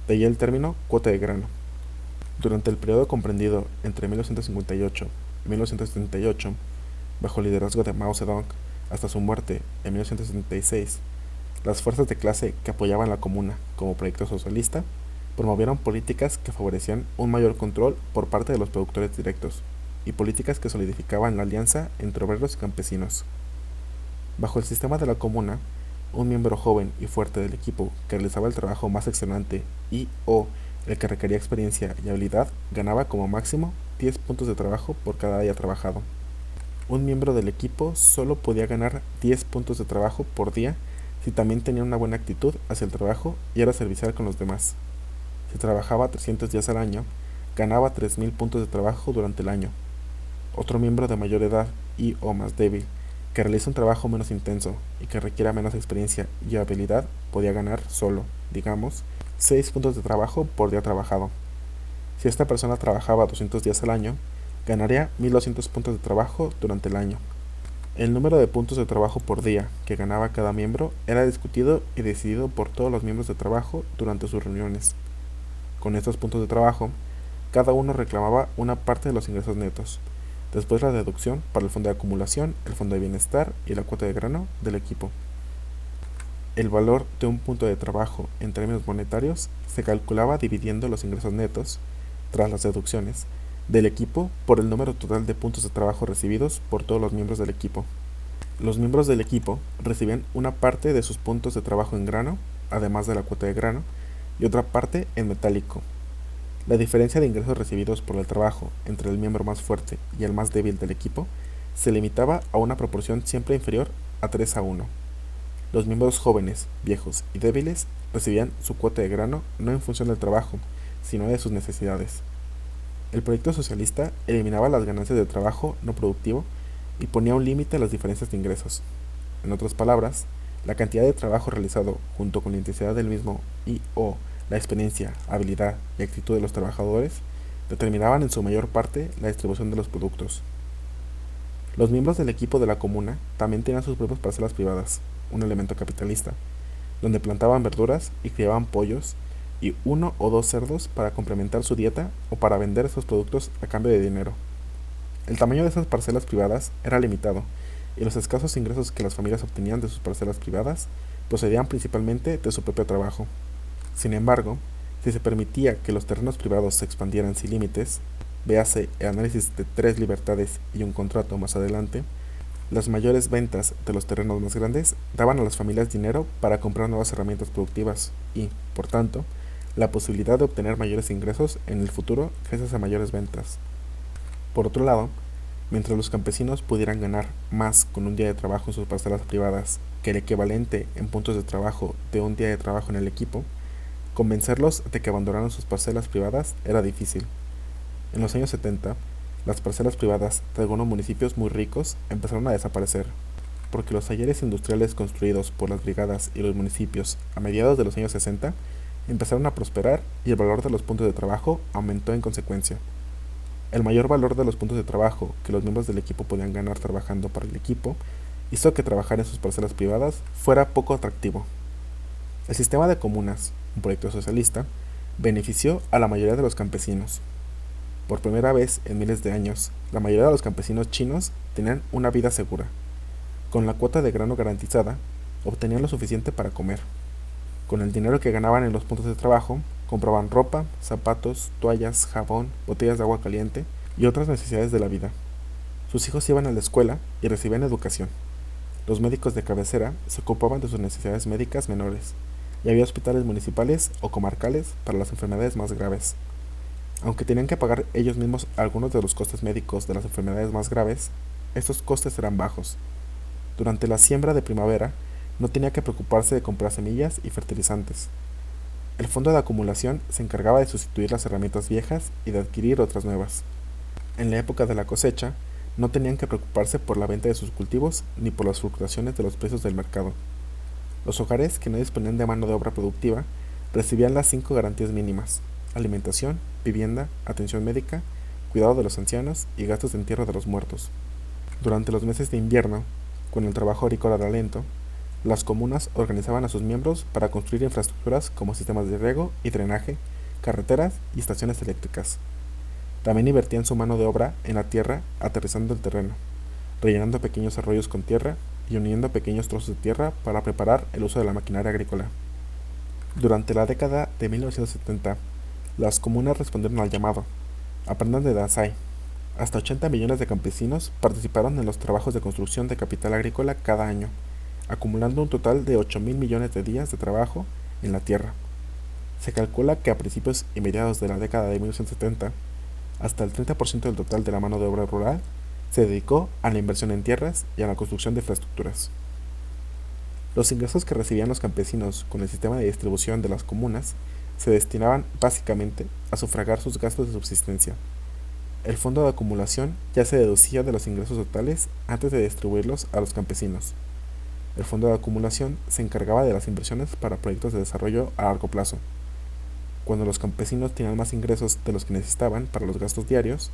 de ahí el término cuota de grano. Durante el periodo comprendido entre 1958 y 1978, bajo el liderazgo de Mao Zedong, hasta su muerte en 1976, las fuerzas de clase que apoyaban la comuna como proyecto socialista promovieron políticas que favorecían un mayor control por parte de los productores directos y políticas que solidificaban la alianza entre obreros y campesinos. Bajo el sistema de la comuna, un miembro joven y fuerte del equipo que realizaba el trabajo más extenuante y o el que requería experiencia y habilidad ganaba como máximo 10 puntos de trabajo por cada día trabajado. Un miembro del equipo solo podía ganar 10 puntos de trabajo por día si también tenía una buena actitud hacia el trabajo y era servicial con los demás. Si trabajaba 300 días al año, ganaba 3.000 puntos de trabajo durante el año. Otro miembro de mayor edad y o más débil, que realiza un trabajo menos intenso y que requiera menos experiencia y habilidad, podía ganar solo, digamos, 6 puntos de trabajo por día trabajado. Si esta persona trabajaba 200 días al año, ganaría 1.200 puntos de trabajo durante el año. El número de puntos de trabajo por día que ganaba cada miembro era discutido y decidido por todos los miembros de trabajo durante sus reuniones. Con estos puntos de trabajo, cada uno reclamaba una parte de los ingresos netos, después la deducción para el fondo de acumulación, el fondo de bienestar y la cuota de grano del equipo. El valor de un punto de trabajo en términos monetarios se calculaba dividiendo los ingresos netos, tras las deducciones, del equipo por el número total de puntos de trabajo recibidos por todos los miembros del equipo. Los miembros del equipo recibían una parte de sus puntos de trabajo en grano, además de la cuota de grano, y otra parte en metálico. La diferencia de ingresos recibidos por el trabajo entre el miembro más fuerte y el más débil del equipo se limitaba a una proporción siempre inferior a 3:1. Los miembros jóvenes, viejos y débiles recibían su cuota de grano no en función del trabajo, sino de sus necesidades. El proyecto socialista eliminaba las ganancias de trabajo no productivo y ponía un límite a las diferencias de ingresos. En otras palabras, la cantidad de trabajo realizado junto con la intensidad del mismo y o la experiencia, habilidad y actitud de los trabajadores determinaban en su mayor parte la distribución de los productos. Los miembros del equipo de la comuna también tenían sus propias parcelas privadas, un elemento capitalista, donde plantaban verduras y criaban pollos y uno o dos cerdos para complementar su dieta o para vender esos productos a cambio de dinero. El tamaño de esas parcelas privadas era limitado, y los escasos ingresos que las familias obtenían de sus parcelas privadas procedían principalmente de su propio trabajo. Sin embargo, si se permitía que los terrenos privados se expandieran sin límites, véase el análisis de 3 libertades y un contrato más adelante, las mayores ventas de los terrenos más grandes daban a las familias dinero para comprar nuevas herramientas productivas y, por tanto, la posibilidad de obtener mayores ingresos en el futuro gracias a mayores ventas. Por otro lado, mientras los campesinos pudieran ganar más con un día de trabajo en sus parcelas privadas que el equivalente en puntos de trabajo de un día de trabajo en el equipo, convencerlos de que abandonaran sus parcelas privadas era difícil. En los años 70, las parcelas privadas de algunos municipios muy ricos empezaron a desaparecer, porque los talleres industriales construidos por las brigadas y los municipios a mediados de los años 60 empezaron a prosperar y el valor de los puntos de trabajo aumentó en consecuencia. El mayor valor de los puntos de trabajo que los miembros del equipo podían ganar trabajando para el equipo hizo que trabajar en sus parcelas privadas fuera poco atractivo. El sistema de comunas, un proyecto socialista, benefició a la mayoría de los campesinos. Por primera vez en miles de años, la mayoría de los campesinos chinos tenían una vida segura. Con la cuota de grano garantizada, obtenían lo suficiente para comer. Con el dinero que ganaban en los puntos de trabajo, compraban ropa, zapatos, toallas, jabón, botellas de agua caliente y otras necesidades de la vida. Sus hijos iban a la escuela y recibían educación. Los médicos de cabecera se ocupaban de sus necesidades médicas menores, y había hospitales municipales o comarcales para las enfermedades más graves. Aunque tenían que pagar ellos mismos algunos de los costes médicos de las enfermedades más graves, estos costes eran bajos. Durante la siembra de primavera, no tenía que preocuparse de comprar semillas y fertilizantes. El fondo de acumulación se encargaba de sustituir las herramientas viejas y de adquirir otras nuevas. En la época de la cosecha, no tenían que preocuparse por la venta de sus cultivos ni por las fluctuaciones de los precios del mercado. Los hogares que no disponían de mano de obra productiva recibían las 5 garantías mínimas: alimentación, vivienda, atención médica, cuidado de los ancianos y gastos de entierro de los muertos. Durante los meses de invierno, cuando el trabajo agrícola era lento, las comunas organizaban a sus miembros para construir infraestructuras como sistemas de riego y drenaje, carreteras y estaciones eléctricas. También invertían su mano de obra en la tierra, aterrizando el terreno, rellenando pequeños arroyos con tierra y uniendo pequeños trozos de tierra para preparar el uso de la maquinaria agrícola. Durante la década de 1970, las comunas respondieron al llamado. Aprendan de Dansai. Hasta 80 millones de campesinos participaron en los trabajos de construcción de capital agrícola cada año, acumulando un total de 8.000 millones de días de trabajo en la tierra. Se calcula que a principios y mediados de la década de 1970, hasta el 30% del total de la mano de obra rural se dedicó a la inversión en tierras y a la construcción de infraestructuras. Los ingresos que recibían los campesinos con el sistema de distribución de las comunas se destinaban básicamente a sufragar sus gastos de subsistencia. El fondo de acumulación ya se deducía de los ingresos totales antes de distribuirlos a los campesinos. El fondo de acumulación se encargaba de las inversiones para proyectos de desarrollo a largo plazo. Cuando los campesinos tenían más ingresos de los que necesitaban para los gastos diarios,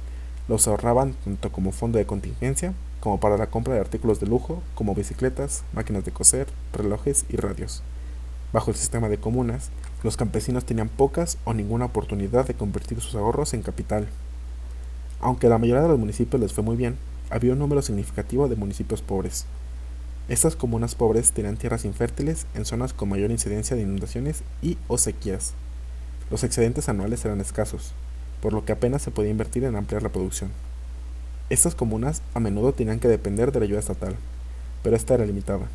los ahorraban tanto como fondo de contingencia como para la compra de artículos de lujo como bicicletas, máquinas de coser, relojes y radios. Bajo el sistema de comunas, los campesinos tenían pocas o ninguna oportunidad de convertir sus ahorros en capital. Aunque a la mayoría de los municipios les fue muy bien, había un número significativo de municipios pobres. Estas comunas pobres tenían tierras infértiles en zonas con mayor incidencia de inundaciones y o sequías. Los excedentes anuales eran escasos, por lo que apenas se podía invertir en ampliar la producción. Estas comunas a menudo tenían que depender de la ayuda estatal, pero esta era limitada.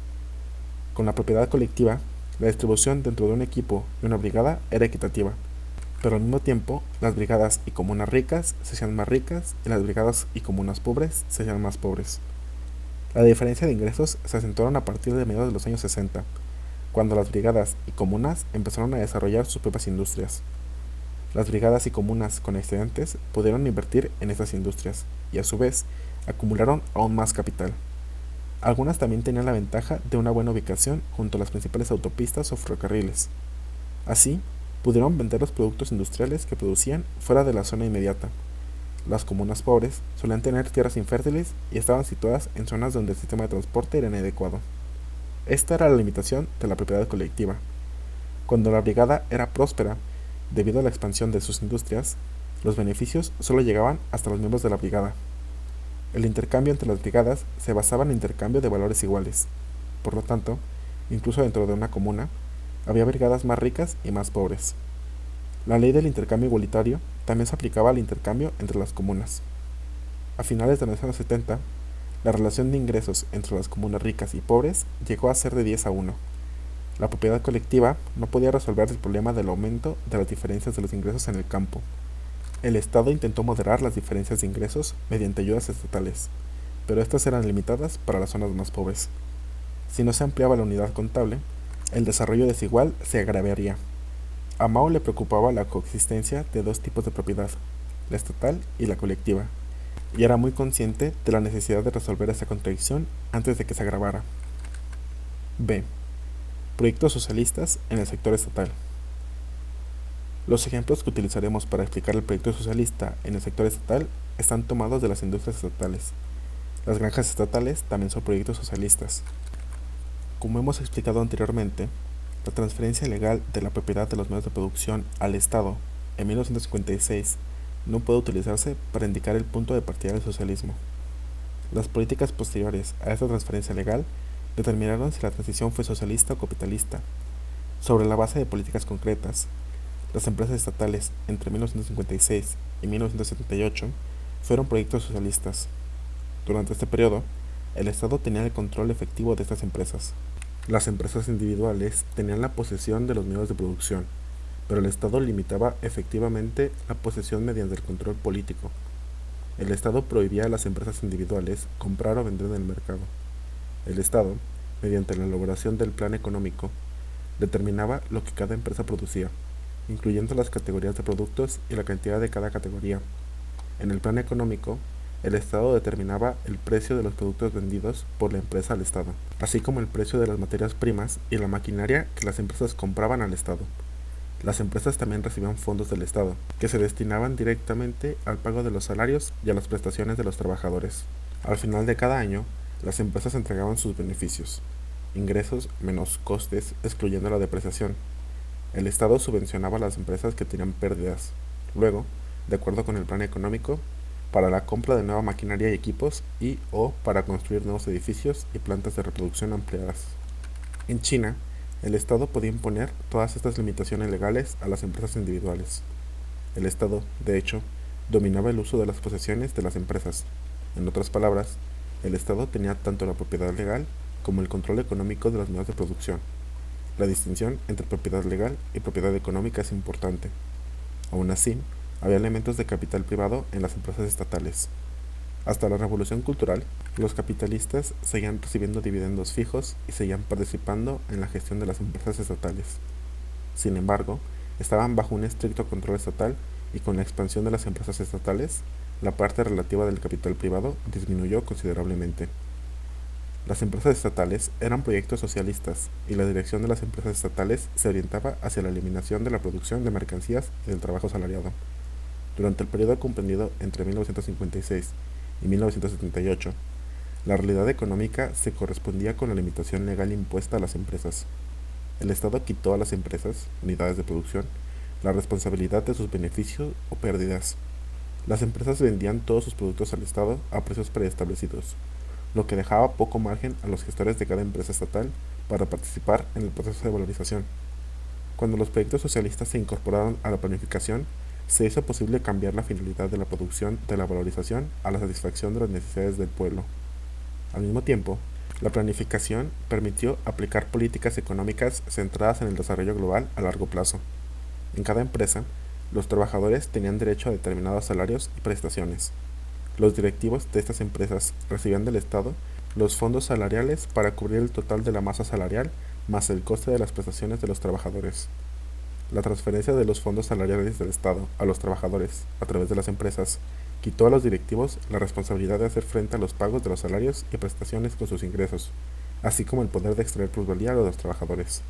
Con la propiedad colectiva, la distribución dentro de un equipo y una brigada era equitativa, pero al mismo tiempo, las brigadas y comunas ricas se hacían más ricas y las brigadas y comunas pobres se hacían más pobres. La diferencia de ingresos se acentuaron a partir de mediados de los años 60, cuando las brigadas y comunas empezaron a desarrollar sus propias industrias. Las brigadas y comunas con excedentes pudieron invertir en estas industrias y a su vez acumularon aún más capital. Algunas también tenían la ventaja de una buena ubicación junto a las principales autopistas o ferrocarriles. Así, pudieron vender los productos industriales que producían fuera de la zona inmediata. Las comunas pobres solían tener tierras infértiles y estaban situadas en zonas donde el sistema de transporte era inadecuado. Esta era la limitación de la propiedad colectiva. Cuando la brigada era próspera, debido a la expansión de sus industrias, los beneficios solo llegaban hasta los miembros de la brigada. El intercambio entre las brigadas se basaba en el intercambio de valores iguales. Por lo tanto, incluso dentro de una comuna, había brigadas más ricas y más pobres. La ley del intercambio igualitario también se aplicaba al intercambio entre las comunas. A finales de los años 70, la relación de ingresos entre las comunas ricas y pobres llegó a ser de 10-1. La propiedad colectiva no podía resolver el problema del aumento de las diferencias de los ingresos en el campo. El Estado intentó moderar las diferencias de ingresos mediante ayudas estatales, pero estas eran limitadas para las zonas más pobres. Si no se ampliaba la unidad contable, el desarrollo desigual se agravaría. A Mao le preocupaba la coexistencia de dos tipos de propiedad, la estatal y la colectiva, y era muy consciente de la necesidad de resolver esta contradicción antes de que se agravara. B. Proyectos socialistas en el sector estatal. Los ejemplos que utilizaremos para explicar el proyecto socialista en el sector estatal están tomados de las industrias estatales. Las granjas estatales también son proyectos socialistas. Como hemos explicado anteriormente, la transferencia legal de la propiedad de los medios de producción al Estado en 1956 no puede utilizarse para indicar el punto de partida del socialismo. Las políticas posteriores a esta transferencia legal determinaron si la transición fue socialista o capitalista. Sobre la base de políticas concretas, las empresas estatales entre 1956 y 1978 fueron proyectos socialistas. Durante este periodo, el Estado tenía el control efectivo de estas empresas. Las empresas individuales tenían la posesión de los medios de producción, pero el Estado limitaba efectivamente la posesión mediante el control político. El Estado prohibía a las empresas individuales comprar o vender en el mercado. El Estado, mediante la elaboración del plan económico, determinaba lo que cada empresa producía, incluyendo las categorías de productos y la cantidad de cada categoría. En el plan económico, el Estado determinaba el precio de los productos vendidos por la empresa al Estado, así como el precio de las materias primas y la maquinaria que las empresas compraban al Estado. Las empresas también recibían fondos del Estado, que se destinaban directamente al pago de los salarios y a las prestaciones de los trabajadores. Al final de cada año, las empresas entregaban sus beneficios, ingresos menos costes, excluyendo la depreciación. El Estado subvencionaba a las empresas que tenían pérdidas. Luego, de acuerdo con el plan económico, para la compra de nueva maquinaria y equipos y/o para construir nuevos edificios y plantas de reproducción ampliadas. En China, el Estado podía imponer todas estas limitaciones legales a las empresas individuales. El Estado, de hecho, dominaba el uso de las posesiones de las empresas. En otras palabras, el Estado tenía tanto la propiedad legal como el control económico de los medios de producción. La distinción entre propiedad legal y propiedad económica es importante. Aún así, había elementos de capital privado en las empresas estatales. Hasta la Revolución Cultural, los capitalistas seguían recibiendo dividendos fijos y seguían participando en la gestión de las empresas estatales. Sin embargo, estaban bajo un estricto control estatal y con la expansión de las empresas estatales, la parte relativa del capital privado disminuyó considerablemente. Las empresas estatales eran proyectos socialistas y la dirección de las empresas estatales se orientaba hacia la eliminación de la producción de mercancías y del trabajo asalariado. Durante el periodo comprendido entre 1956 y 1978, la realidad económica se correspondía con la limitación legal impuesta a las empresas. El Estado quitó a las empresas, unidades de producción, la responsabilidad de sus beneficios o pérdidas. Las empresas vendían todos sus productos al Estado a precios preestablecidos, lo que dejaba poco margen a los gestores de cada empresa estatal para participar en el proceso de valorización. Cuando los proyectos socialistas se incorporaron a la planificación, se hizo posible cambiar la finalidad de la producción de la valorización a la satisfacción de las necesidades del pueblo. Al mismo tiempo, la planificación permitió aplicar políticas económicas centradas en el desarrollo global a largo plazo. En cada empresa, los trabajadores tenían derecho a determinados salarios y prestaciones. Los directivos de estas empresas recibían del Estado los fondos salariales para cubrir el total de la masa salarial más el coste de las prestaciones de los trabajadores. La transferencia de los fondos salariales del Estado a los trabajadores a través de las empresas quitó a los directivos la responsabilidad de hacer frente a los pagos de los salarios y prestaciones con sus ingresos, así como el poder de extraer plusvalía a los trabajadores.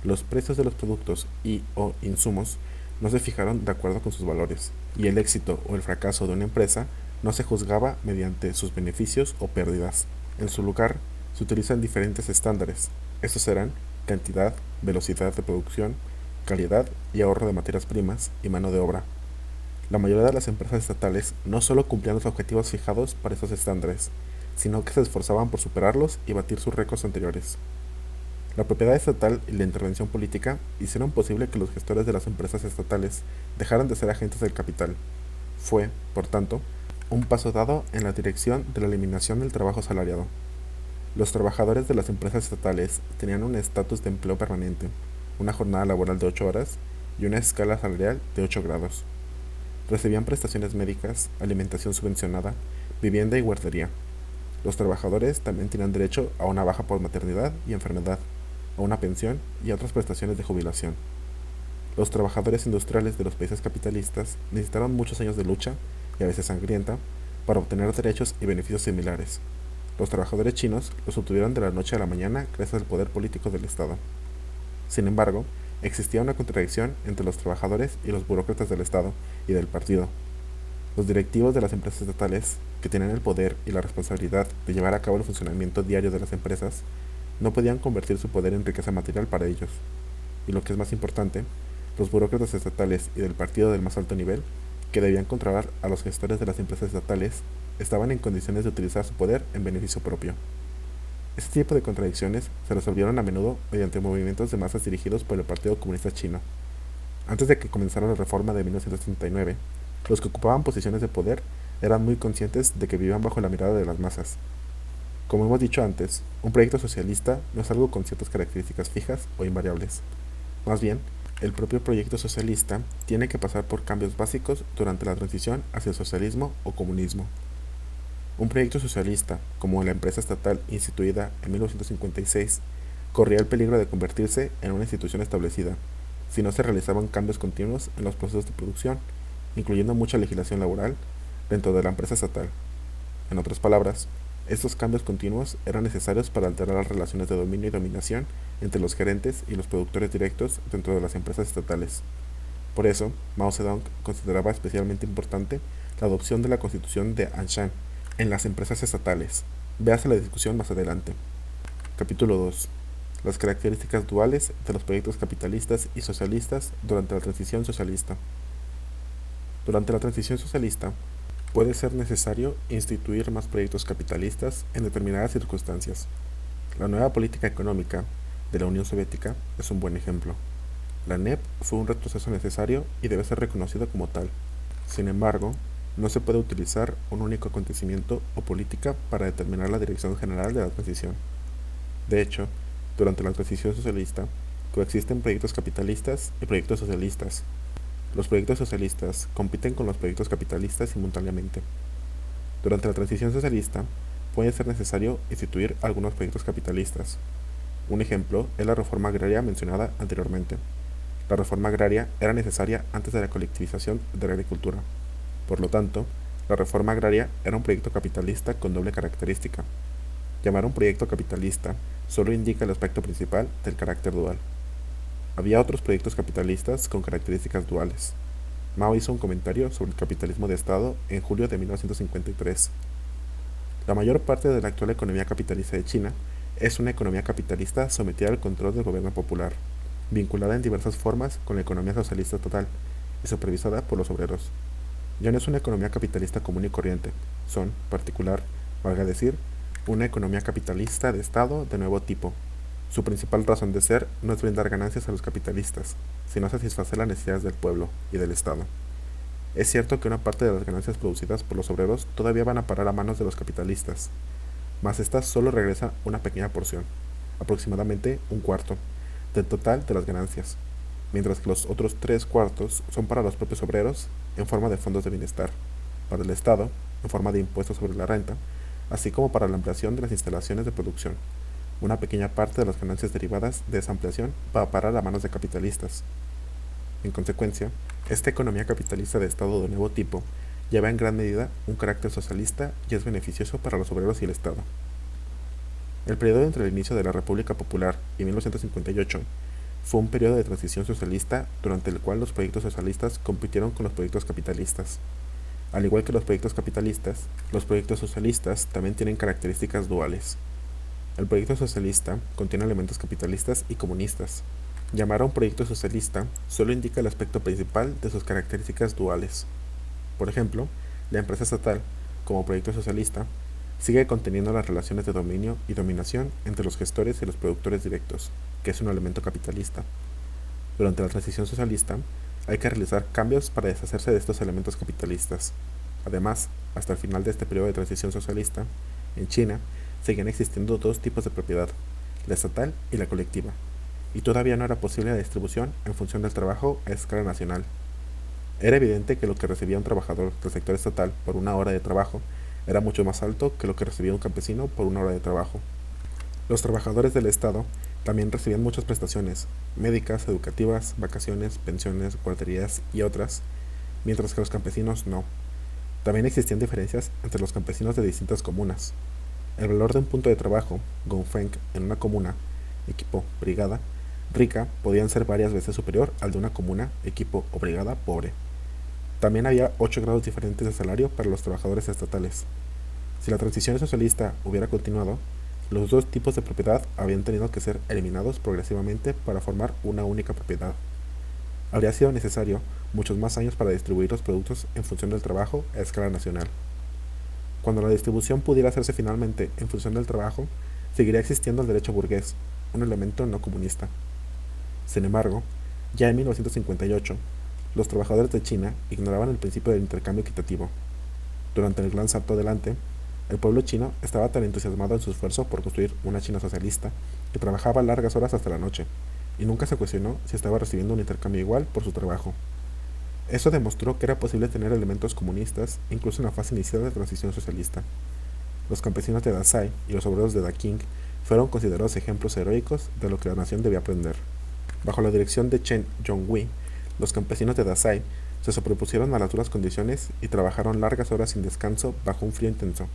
Los precios de los productos y o insumos no se fijaron de acuerdo con sus valores, y el éxito o el fracaso de una empresa no se juzgaba mediante sus beneficios o pérdidas. En su lugar, se utilizan diferentes estándares. Estos eran cantidad, velocidad de producción, calidad y ahorro de materias primas y mano de obra. La mayoría de las empresas estatales no solo cumplían los objetivos fijados para esos estándares, sino que se esforzaban por superarlos y batir sus récords anteriores. La propiedad estatal y la intervención política hicieron posible que los gestores de las empresas estatales dejaran de ser agentes del capital. Fue, por tanto, un paso dado en la dirección de la eliminación del trabajo asalariado. Los trabajadores de las empresas estatales tenían un estatus de empleo permanente, una jornada laboral de 8 horas y una escala salarial de 8 grados. Recibían prestaciones médicas, alimentación subvencionada, vivienda y guardería. Los trabajadores también tenían derecho a una baja por maternidad y enfermedad, a una pensión y a otras prestaciones de jubilación. Los trabajadores industriales de los países capitalistas necesitaron muchos años de lucha, y a veces sangrienta, para obtener derechos y beneficios similares. Los trabajadores chinos los obtuvieron de la noche a la mañana gracias al poder político del Estado. Sin embargo, existía una contradicción entre los trabajadores y los burócratas del Estado y del partido. Los directivos de las empresas estatales, que tenían el poder y la responsabilidad de llevar a cabo el funcionamiento diario de las empresas, no podían convertir su poder en riqueza material para ellos. Y lo que es más importante, los burócratas estatales y del partido del más alto nivel, que debían controlar a los gestores de las empresas estatales, estaban en condiciones de utilizar su poder en beneficio propio. Este tipo de contradicciones se resolvieron a menudo mediante movimientos de masas dirigidos por el Partido Comunista Chino. Antes de que comenzara la reforma de 1939, los que ocupaban posiciones de poder eran muy conscientes de que vivían bajo la mirada de las masas. Como hemos dicho antes, un proyecto socialista no es algo con ciertas características fijas o invariables. Más bien, el propio proyecto socialista tiene que pasar por cambios básicos durante la transición hacia el socialismo o comunismo. Un proyecto socialista, como la empresa estatal instituida en 1956, corría el peligro de convertirse en una institución establecida, si no se realizaban cambios continuos en los procesos de producción, incluyendo mucha legislación laboral, dentro de la empresa estatal. En otras palabras, estos cambios continuos eran necesarios para alterar las relaciones de dominio y dominación entre los gerentes y los productores directos dentro de las empresas estatales. Por eso, Mao Zedong consideraba especialmente importante la adopción de la Constitución de Anshan en las empresas estatales. Véase la discusión más adelante. Capítulo 2. Las características duales de los proyectos capitalistas y socialistas durante la transición socialista. Durante la transición socialista, puede ser necesario instituir más proyectos capitalistas en determinadas circunstancias. La nueva política económica de la Unión Soviética es un buen ejemplo. La NEP fue un retroceso necesario y debe ser reconocido como tal. Sin embargo, no se puede utilizar un único acontecimiento o política para determinar la dirección general de la transición. De hecho, durante la transición socialista, coexisten proyectos capitalistas y proyectos socialistas. Los proyectos socialistas compiten con los proyectos capitalistas simultáneamente. Durante la transición socialista, puede ser necesario instituir algunos proyectos capitalistas. Un ejemplo es la reforma agraria mencionada anteriormente. La reforma agraria era necesaria antes de la colectivización de la agricultura. Por lo tanto, la reforma agraria era un proyecto capitalista con doble característica. Llamar un proyecto capitalista solo indica el aspecto principal del carácter dual. Había otros proyectos capitalistas con características duales. Mao hizo un comentario sobre el capitalismo de Estado en julio de 1953. La mayor parte de la actual economía capitalista de China es una economía capitalista sometida al control del gobierno popular, vinculada en diversas formas con la economía socialista total y supervisada por los obreros. Ya no es una economía capitalista común y corriente, son, particular, valga decir, una economía capitalista de Estado de nuevo tipo. Su principal razón de ser no es brindar ganancias a los capitalistas, sino satisfacer las necesidades del pueblo y del Estado. Es cierto que una parte de las ganancias producidas por los obreros todavía van a parar a manos de los capitalistas, mas estas solo regresan una pequeña porción, aproximadamente un cuarto, del total de las ganancias, mientras que los otros 3/4 son para los propios obreros en forma de fondos de bienestar, para el Estado en forma de impuestos sobre la renta, así como para la ampliación de las instalaciones de producción. Una pequeña parte de las ganancias derivadas de esa ampliación va a parar a manos de capitalistas. En consecuencia, esta economía capitalista de Estado de nuevo tipo lleva en gran medida un carácter socialista y es beneficioso para los obreros y el Estado. El periodo entre el inicio de la República Popular y 1958 Fue un periodo de transición socialista durante el cual los proyectos socialistas compitieron con los proyectos capitalistas. Al igual que los proyectos capitalistas, los proyectos socialistas también tienen características duales. El proyecto socialista contiene elementos capitalistas y comunistas. Llamar a un proyecto socialista solo indica el aspecto principal de sus características duales. Por ejemplo, la empresa estatal, como proyecto socialista, sigue conteniendo las relaciones de dominio y dominación entre los gestores y los productores directos, que es un elemento capitalista. Durante la transición socialista, hay que realizar cambios para deshacerse de estos elementos capitalistas. Además, hasta el final de este periodo de transición socialista, en China, seguían existiendo dos tipos de propiedad, la estatal y la colectiva, y todavía no era posible la distribución en función del trabajo a escala nacional. Era evidente que lo que recibía un trabajador del sector estatal por una hora de trabajo era mucho más alto que lo que recibía un campesino por una hora de trabajo. Los trabajadores del Estado también recibían muchas prestaciones, médicas, educativas, vacaciones, pensiones, guarderías y otras, mientras que los campesinos no. También existían diferencias entre los campesinos de distintas comunas. El valor de un punto de trabajo, Gongfeng, en una comuna, equipo, brigada, rica, podían ser varias veces superior al de una comuna, equipo o brigada pobre. También había 8 grados diferentes de salario para los trabajadores estatales. Si la transición socialista hubiera continuado, los dos tipos de propiedad habían tenido que ser eliminados progresivamente para formar una única propiedad. Habría sido necesario muchos más años para distribuir los productos en función del trabajo a escala nacional. Cuando la distribución pudiera hacerse finalmente en función del trabajo, seguiría existiendo el derecho burgués, un elemento no comunista. Sin embargo, ya en 1958, los trabajadores de China ignoraban el principio del intercambio equitativo. Durante el gran salto adelante, el pueblo chino estaba tan entusiasmado en su esfuerzo por construir una China socialista que trabajaba largas horas hasta la noche, y nunca se cuestionó si estaba recibiendo un intercambio igual por su trabajo. Eso demostró que era posible tener elementos comunistas incluso en la fase inicial de la transición socialista. Los campesinos de Dasai y los obreros de Daqing fueron considerados ejemplos heroicos de lo que la nación debía aprender. Bajo la dirección de Chen Yonghui, los campesinos de Dasai se sobrepusieron a las duras condiciones y trabajaron largas horas sin descanso bajo un frío intenso,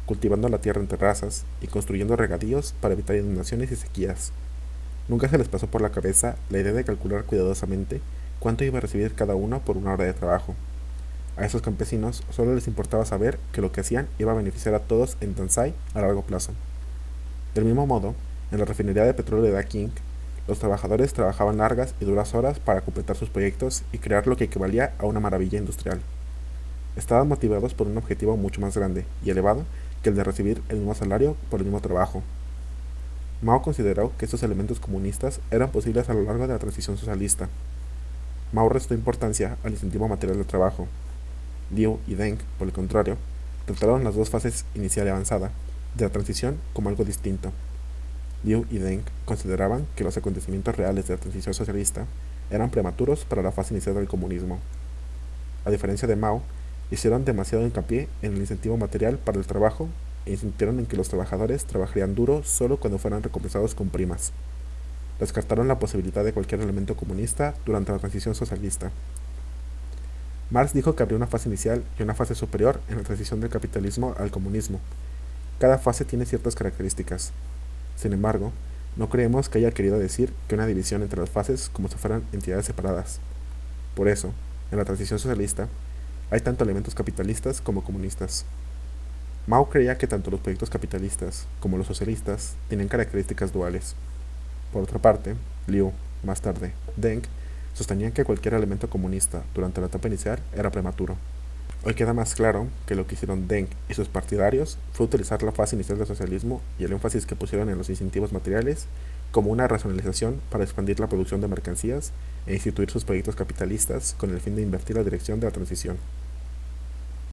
cultivando la tierra en terrazas y construyendo regadíos para evitar inundaciones y sequías. Nunca se les pasó por la cabeza la idea de calcular cuidadosamente cuánto iba a recibir cada uno por una hora de trabajo. A esos campesinos solo les importaba saber que lo que hacían iba a beneficiar a todos en Dansai a largo plazo. Del mismo modo, en la refinería de petróleo de Daqing, los trabajadores trabajaban largas y duras horas para completar sus proyectos y crear lo que equivalía a una maravilla industrial. Estaban motivados por un objetivo mucho más grande y elevado que el de recibir el mismo salario por el mismo trabajo. Mao consideró que estos elementos comunistas eran posibles a lo largo de la transición socialista. Mao restó importancia al incentivo material del trabajo. Liu y Deng, por el contrario, trataron las dos fases inicial y avanzada de la transición como algo distinto. Liu y Deng consideraban que los acontecimientos reales de la transición socialista eran prematuros para la fase inicial del comunismo. A diferencia de Mao, hicieron demasiado hincapié en el incentivo material para el trabajo e insistieron en que los trabajadores trabajarían duro solo cuando fueran recompensados con primas. Descartaron la posibilidad de cualquier elemento comunista durante la transición socialista. Marx dijo que habría una fase inicial y una fase superior en la transición del capitalismo al comunismo. Cada fase tiene ciertas características. Sin embargo, no creemos que haya querido decir que una división entre las fases como si fueran entidades separadas. Por eso, en la transición socialista, hay tanto elementos capitalistas como comunistas. Mao creía que tanto los proyectos capitalistas como los socialistas tienen características duales. Por otra parte, Liu, más tarde, Deng, sostenían que cualquier elemento comunista durante la etapa inicial era prematuro. Hoy queda más claro que lo que hicieron Deng y sus partidarios fue utilizar la fase inicial del socialismo y el énfasis que pusieron en los incentivos materiales como una racionalización para expandir la producción de mercancías e instituir sus proyectos capitalistas con el fin de invertir la dirección de la transición.